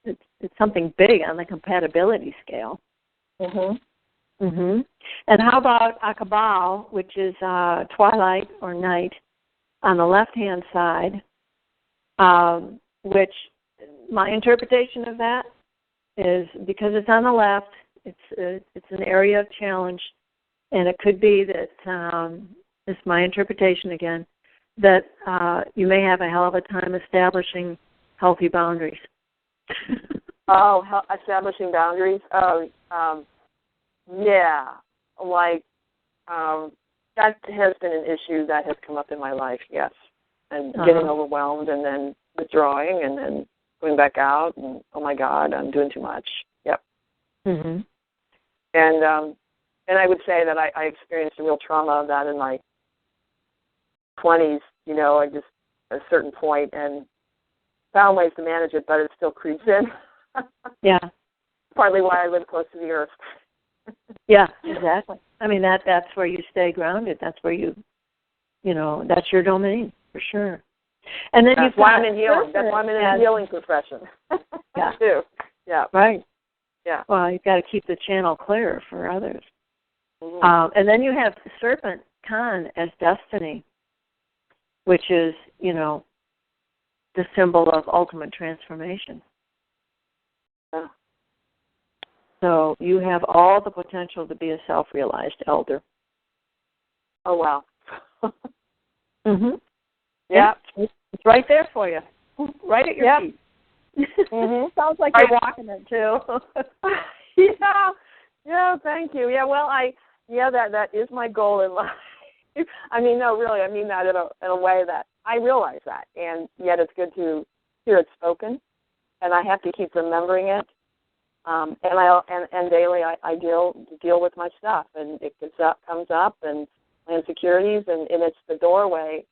it's something big on the compatibility scale. Mhm. Mhm. And how about Akabal, which is twilight or night, on the left-hand side, which my interpretation of that is because it's on the left, it's an area of challenge, and it could be that, this is my interpretation again, that you may have a hell of a time establishing healthy boundaries. Establishing boundaries? Yeah. Like, that has been an issue that has come up in my life, yes. And getting overwhelmed and then withdrawing and then going back out, and oh my God, I'm doing too much. Yep. Mm-hmm. And I would say that I experienced a real trauma of that in my 20s. You know, I just at a certain point and found ways to manage it, but it still creeps in. Yeah. Partly why I live close to the earth. Yeah, exactly. I mean, that's where you stay grounded. That's where you know, that's your domain for sure. And then that's why I'm in healing. That's why I'm in a healing profession. Yeah. Too. Yeah. Right. Yeah. Well, you've got to keep the channel clear for others. Mm-hmm. And then you have Serpent Khan as destiny, which is, you know, the symbol of ultimate transformation. Yeah. So you have all the potential to be a self-realized elder. Oh, wow. Mm-hmm. Yeah. It's right there for you. Right at your feet. Mm-hmm. Sounds like you're walking it, too. Yeah. Yeah, thank you. Yeah, well, that is my goal in life. I mean, no, really, I mean that in a way that I realize that, and yet it's good to hear it spoken, and I have to keep remembering it. And daily I deal with my stuff, and it comes up, and my insecurities, and it's the doorway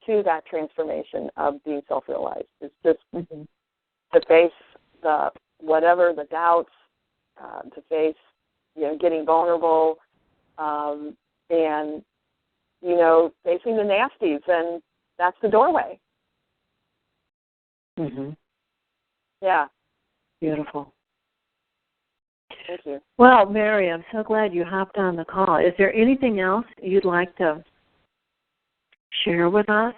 to that transformation of being self-realized. It's just to face the doubts, to face, you know, getting vulnerable, and, you know, facing the nasties, and that's the doorway. Mm-hmm. Yeah. Beautiful. Thank you. Well, Mary, I'm so glad you hopped on the call. Is there anything else you'd like to share with us?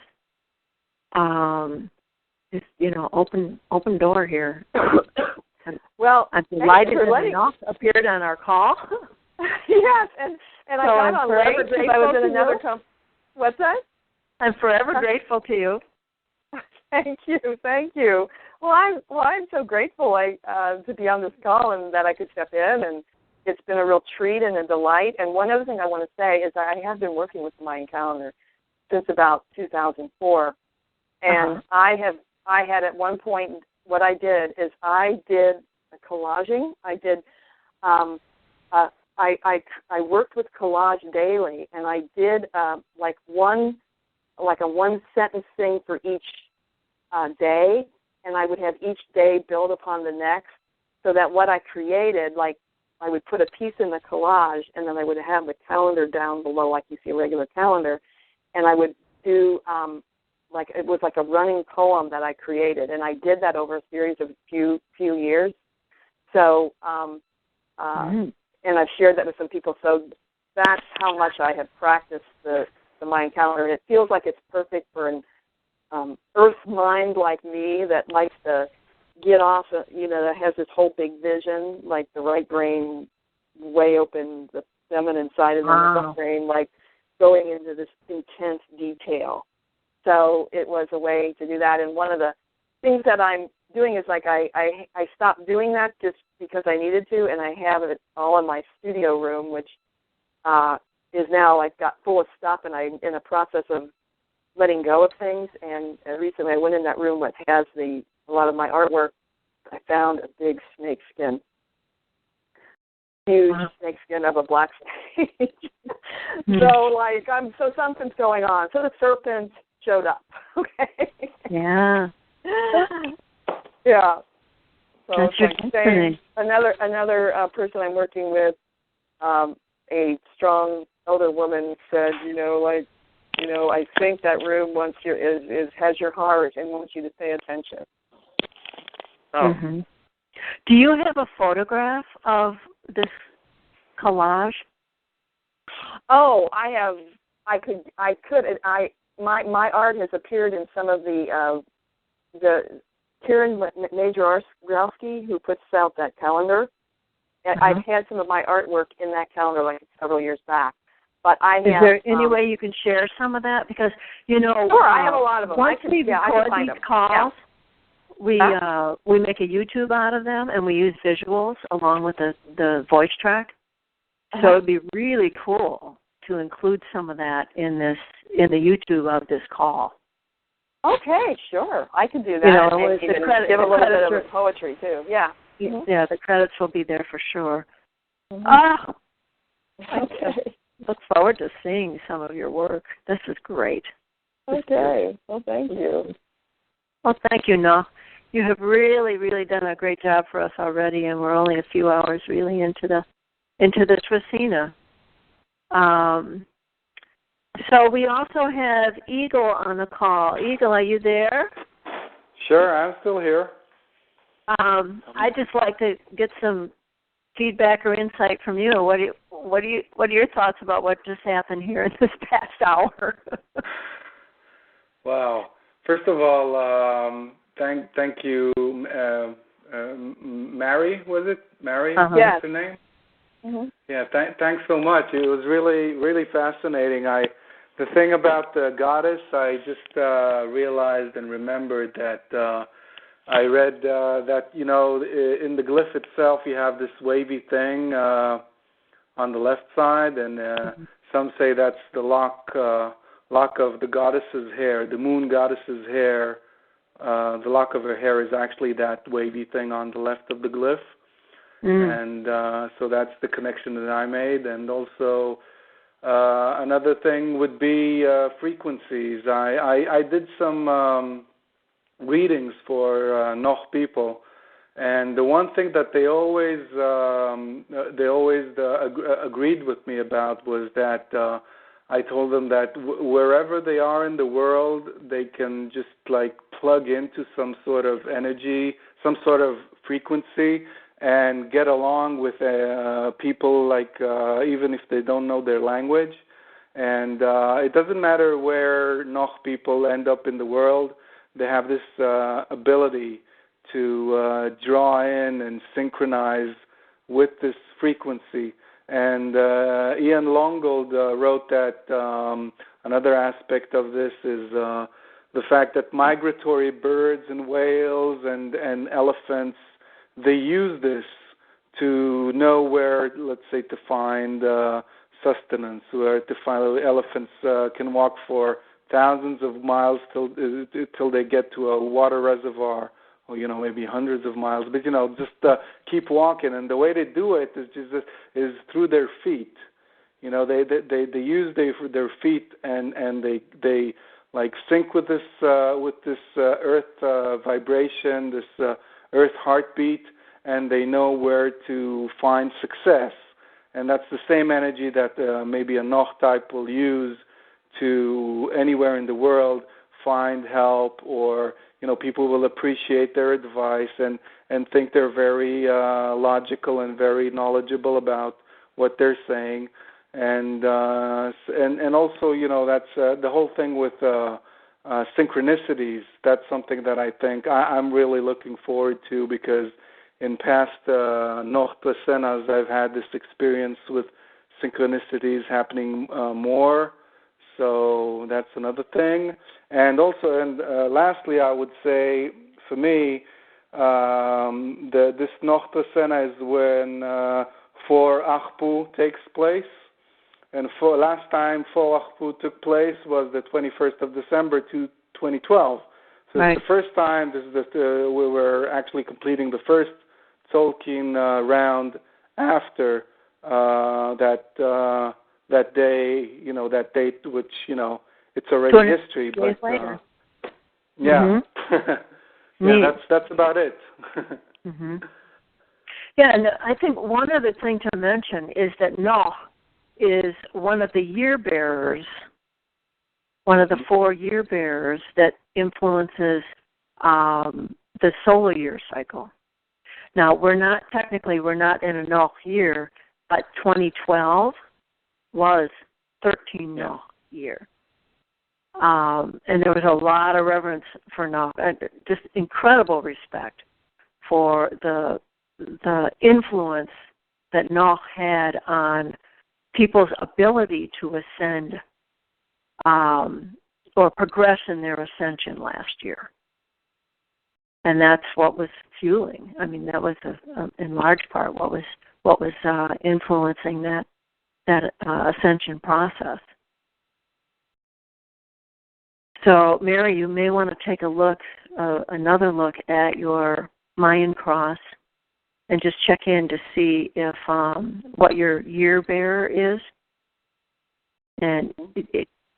Just, you know, open door here. Well, I'm delighted that enough appeared on our call. Yes, and I got on late because I was in another company. What's that? I'm forever grateful to you. Thank you. Well, I'm so grateful to be on this call and that I could step in, and it's been a real treat and a delight. And one other thing I want to say is that I have been working with the Mayan calendar since about 2004, and I had at one point, what I did is I did collaging. I did I worked with collage daily, and I did like a one sentence thing for each day, and I would have each day build upon the next, so that what I created, like I would put a piece in the collage, and then I would have the calendar down below, like you see a regular calendar, and I would do like it was like a running poem that I created, and I did that over a series of few years. So, and I've shared that with some people. So that's how much I have practiced the Mayan calendar, and it feels like it's perfect for an earth mind like me that likes to get off, you know, that has this whole big vision, like the right brain way open, the feminine side of the left brain, like going into this intense detail. So it was a way to do that. And one of the things that I'm doing is like I stopped doing that just because I needed to, and I have it all in my studio room, which is now like got full of stuff, and I'm in a process of letting go of things. And recently I went in that room which has a lot of my artwork. I found a big snake skin, huge snake skin of a black snake. So something's going on. So the serpent showed up. Okay. Yeah. Yeah. So that's your destiny. Another person I'm working with, a strong elder woman said, I think that room wants has your heart and wants you to pay attention. Oh. Mm-hmm. Do you have a photograph of this collage? Oh, I have. I could. My art has appeared in some of the Karen Major-Growski, who puts out that calendar. And I've had some of my artwork in that calendar like several years back. But I have. Is there any way you can share some of that? Because sure, I have a lot of them. Once we record these calls, we make a YouTube out of them, and we use visuals along with the voice track. So it'd be really cool to include some of that in the YouTube of this call. Okay, sure. I can do that. You know, and the even credit, give a the little bit credits of are, the poetry, too. Yeah. Yeah, the credits will be there for sure. Mm-hmm. Okay. I look forward to seeing some of your work. This is great. Okay. Well, thank you. Well, thank you, No. You have really, really done a great job for us already, and we're only a few hours really into the Trecena. So we also have Eagle on the call. Eagle, are you there? Sure, I'm still here. I'd just like to get some feedback or insight from you. What are your thoughts about what just happened here in this past hour? Wow. First of all, thank you, Mary. Was it Mary? Uh-huh. Yes. What's her name? Mm-hmm. Yeah. Thanks so much. It was really, really fascinating. The thing about the goddess, I just realized and remembered that I read that in the glyph itself you have this wavy thing on the left side, and some say that's the lock of the goddess's hair, the moon goddess's hair. The lock of her hair is actually that wavy thing on the left of the glyph. And so that's the connection that I made. And also another thing would be frequencies. I did some readings for Noch people, and the one thing that they always agreed with me about was that I told them that wherever they are in the world, they can just like plug into some sort of energy, some sort of frequency, and get along with people, like even if they don't know their language. And it doesn't matter where Noch people end up in the world, they have this ability to draw in and synchronize with this frequency. And Ian Longold wrote that another aspect of this is the fact that migratory birds and whales and elephants, they use this to know where, let's say, to find sustenance, where to find elephants can walk for thousands of miles till they get to a water reservoir, or maybe hundreds of miles, but just keep walking. And the way they do it is through their feet. They use their feet, and they like sync with this earth vibration, this earth heartbeat, and they know where to find success. And that's the same energy that maybe a Noch type will use to anywhere in the world find help, or people will appreciate their advice and think they're very logical and very knowledgeable about what they're saying. And also that's the whole thing with synchronicities. That's something that I think I'm really looking forward to, because in past Noch Trecenas I've had this experience with synchronicities happening more. So that's another thing. And also, lastly, I would say, for me, this Noch Trecena is when 4 Achpu takes place. And last time 4 Achpu took place was the 21st of December 2012. So right. It's the first time we were actually completing the first Tolkien round after that day, that date, which, it's already history. But later. yeah, yeah, that's about it. Mm-hmm. Yeah, and I think one other thing to mention is that Noch is one of the year bearers, one of the 4 year bearers that influences the solar year cycle. Now, we're not in a Noch year, but 2012 was 13 Noch year. And there was a lot of reverence for Noch, and just incredible respect for the influence that Noch had on people's ability to ascend or progress in their ascension last year. And that's what was fueling. I mean, that was in large part what was influencing that ascension process. So, Mary, you may want to take a look, another look at your Mayan cross, and just check in to see if what your year bearer is. And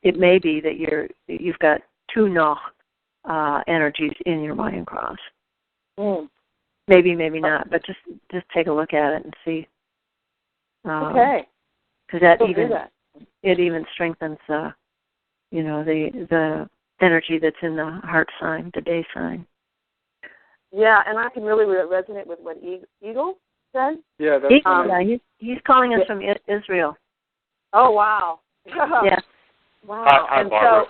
it may be that you've got two Noh energies in your Mayan cross. Maybe not, but just take a look at it and see. Okay. Because it even strengthens the energy that's in the heart sign, the day sign. Yeah, and I can really resonate with what Eagle said. Yeah, that's he's calling us from Israel. Oh, wow. Yeah. Wow. Hi, Barbara.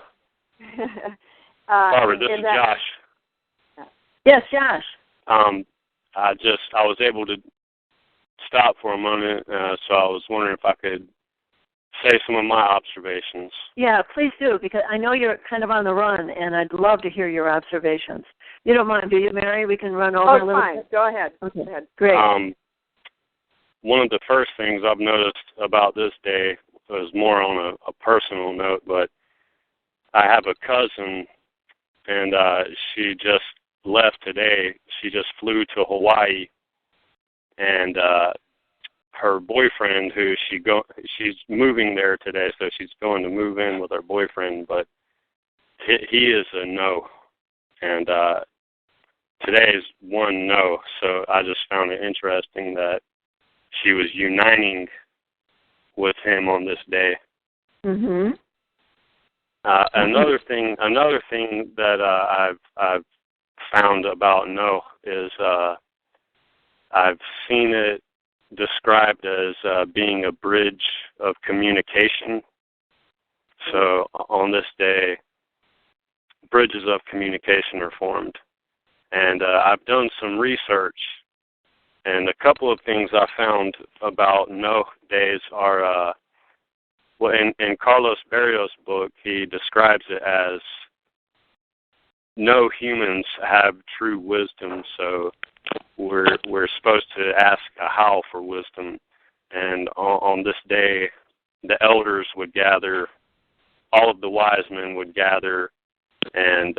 Barbara, this is Josh. Yes, Josh. I was able to stop for a moment, so I was wondering if I could say some of my observations. Yeah, please do, because I know you're kind of on the run, and I'd love to hear your observations. You don't mind, do you, Mary? We can run over a little fine. bit. Go ahead. Okay. Go ahead. Great. One of the first things I've noticed about this day was more on a personal note, but I have a cousin, and she just left today. She just flew to Hawaii, and her boyfriend, who she's moving there today, so she's going to move in with her boyfriend, but he is a no, and today's one no, so I just found it interesting that she was uniting with him on this day. Mm-hmm. Another thing that I've found about no is I've seen it described as being a bridge of communication. So on this day, bridges of communication are formed. And I've done some research, and a couple of things I found about no days are, in Carlos Barrios' book, he describes it as no humans have true wisdom, so we're supposed to ask a how for wisdom. And on this day, the elders would gather, all of the wise men would gather and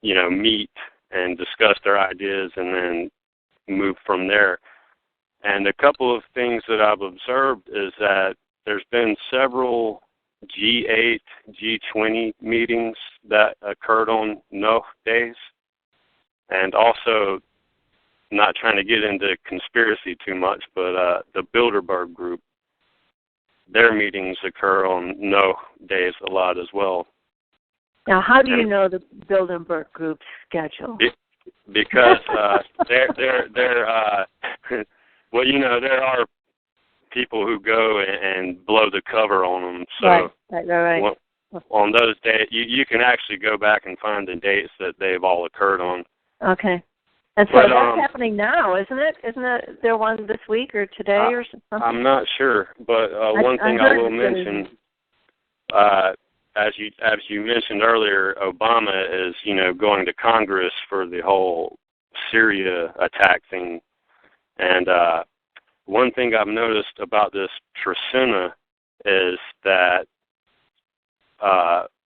meet and discuss their ideas and then move from there. And a couple of things that I've observed is that there's been several G8, G20 meetings that occurred on no days. And also, not trying to get into conspiracy too much, but the Bilderberg group, their meetings occur on no days a lot as well. Now, how do you know the Bilderberg group's schedule? Because they're well, there are people who go and blow the cover on them. So right. On those days, you can actually go back and find the dates that they've all occurred on. Okay. And so that's happening now, isn't it? Isn't there one this week or today or something? I'm not sure, but one thing I will mention, as you mentioned earlier, Obama is going to Congress for the whole Syria attack thing, and one thing I've noticed about this Trecena is that Hob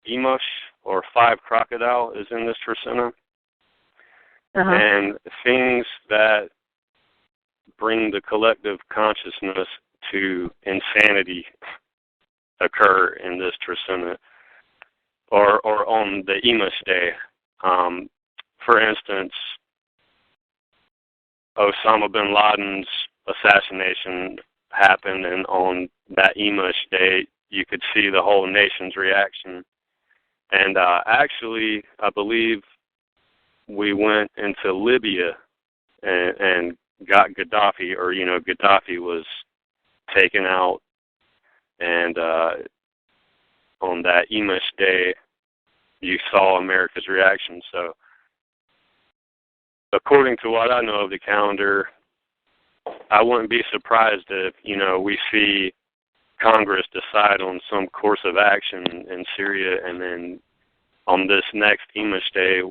Emosh, or 5 crocodile, is in this Trecena. And things that bring the collective consciousness to insanity occur in this Trecena, or on the Emosh day. For instance, Osama bin Laden's assassination happened, and on that Emosh day, you could see the whole nation's reaction. And actually, I believe we went into Libya and got Gaddafi, or Gaddafi was taken out, and on that Emosh day, you saw America's reaction. So, according to what I know of the calendar, I wouldn't be surprised if, we see Congress decide on some course of action in Syria, and then on this next Emosh day,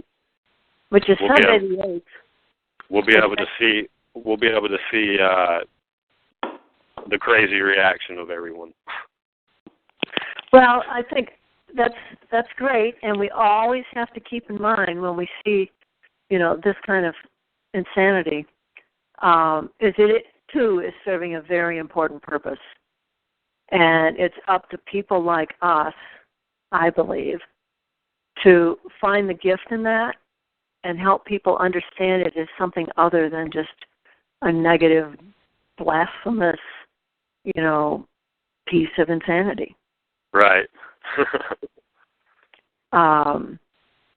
which is Sunday the 8th, we'll be able to see the crazy reaction of everyone. Well, I think that's great, and we always have to keep in mind when we see, this kind of insanity, is that it too is serving a very important purpose, and it's up to people like us, I believe, to find the gift in that and help people understand it as something other than just a negative, blasphemous, piece of insanity. Right.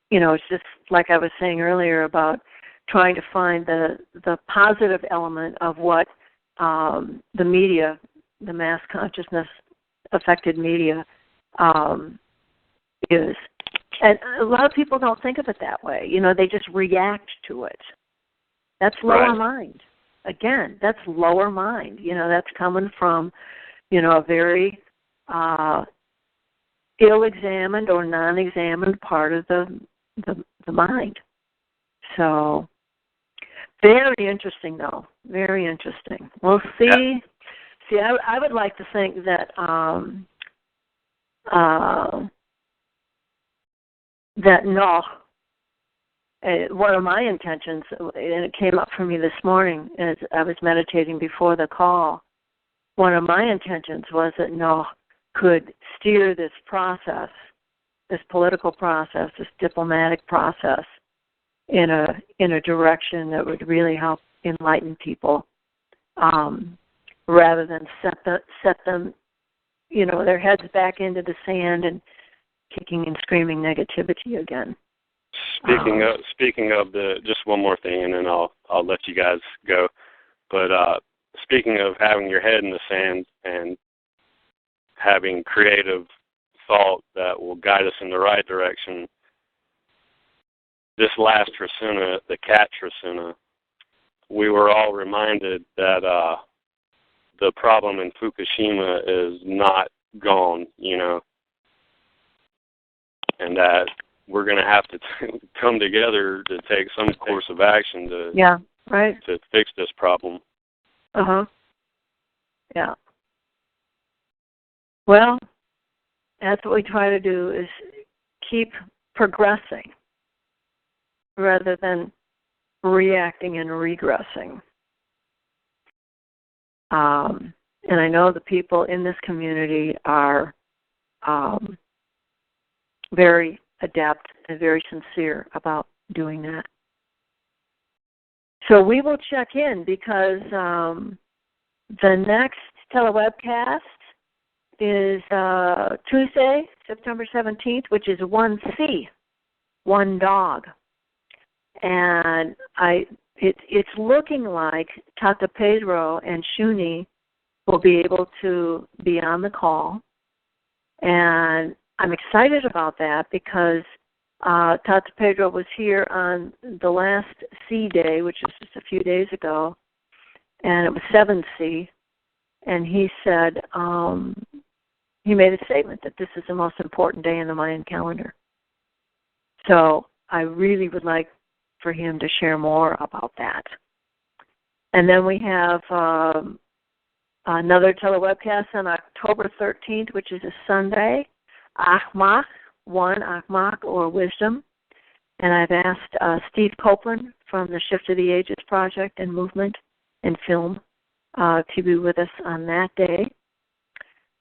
It's just like I was saying earlier about trying to find the positive element of what the media, the mass consciousness affected media, is. And a lot of people don't think of it that way. They just react to it. That's lower mind. Again, that's lower mind. That's coming from, a very ill-examined or non-examined part of the mind. So, very interesting, though. Very interesting. We'll see. Yeah. See, I would like to think that no, one of my intentions, and it came up for me this morning as I was meditating before the call, one of my intentions was that no could steer this process, this political process, this diplomatic process, in a direction that would really help enlighten people, rather than set them, their heads back into the sand and kicking and screaming negativity again. Speaking of just one more thing, and then I'll let you guys go. But speaking of having your head in the sand and having creative thought that will guide us in the right direction, this last Trecena, the cat Trecena, we were all reminded that the problem in Fukushima is not gone, and that we're going to have to come together to take some course of action to fix this problem. Yeah. Well, that's what we try to do, is keep progressing rather than reacting and regressing. And I know the people in this community are very adept and very sincere about doing that. So we will check in because the next telewebcast is Tuesday, September 17th, which is 1C, one dog. And it's looking like Tata Pedro and Shuni will be able to be on the call. And I'm excited about that because Tata Pedro was here on the last C day, which was just a few days ago, and it was 7C. And he said, he made a statement that this is the most important day in the Mayan calendar. So I really would like for him to share more about that. And then we have another telewebcast on October 13th, which is a Sunday, Achmach, one Achmach, or Wisdom. And I've asked Steve Copeland from the Shift of the Ages Project and Movement and Film to be with us on that day.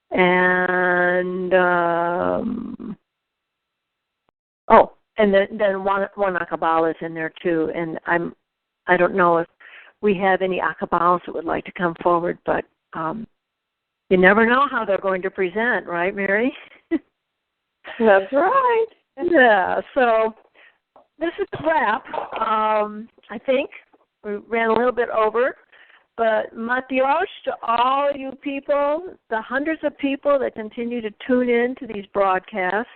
And and then one Akabala is in there too. And I don't know if we have any Akabalas that would like to come forward, but you never know how they're going to present, right, Mary? That's right. Yeah. So this is a wrap. I think we ran a little bit over. But Matiosh, to all you people, the hundreds of people that continue to tune in to these broadcasts,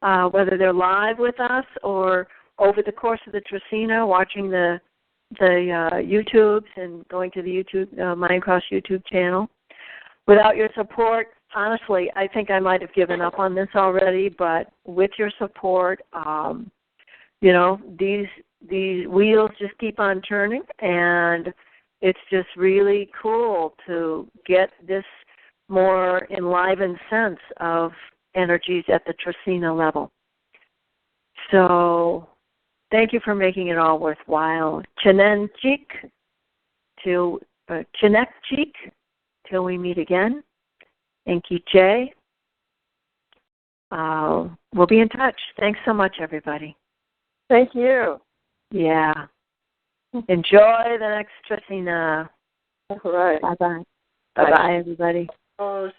whether they're live with us or over the course of the Trecena, watching the YouTubes and going to the YouTube Mayan Cross YouTube channel. Without your support, honestly, I think I might have given up on this already. But with your support, these wheels just keep on turning, and it's just really cool to get this more enlivened sense of energies at the Trecena level. So thank you for making it all worthwhile. Chinenchik till we meet again. Enki J. We'll be in touch. Thanks so much, everybody. Thank you. Yeah. Enjoy the next Trecena. All right. Bye-bye. Bye-bye, everybody. Oh,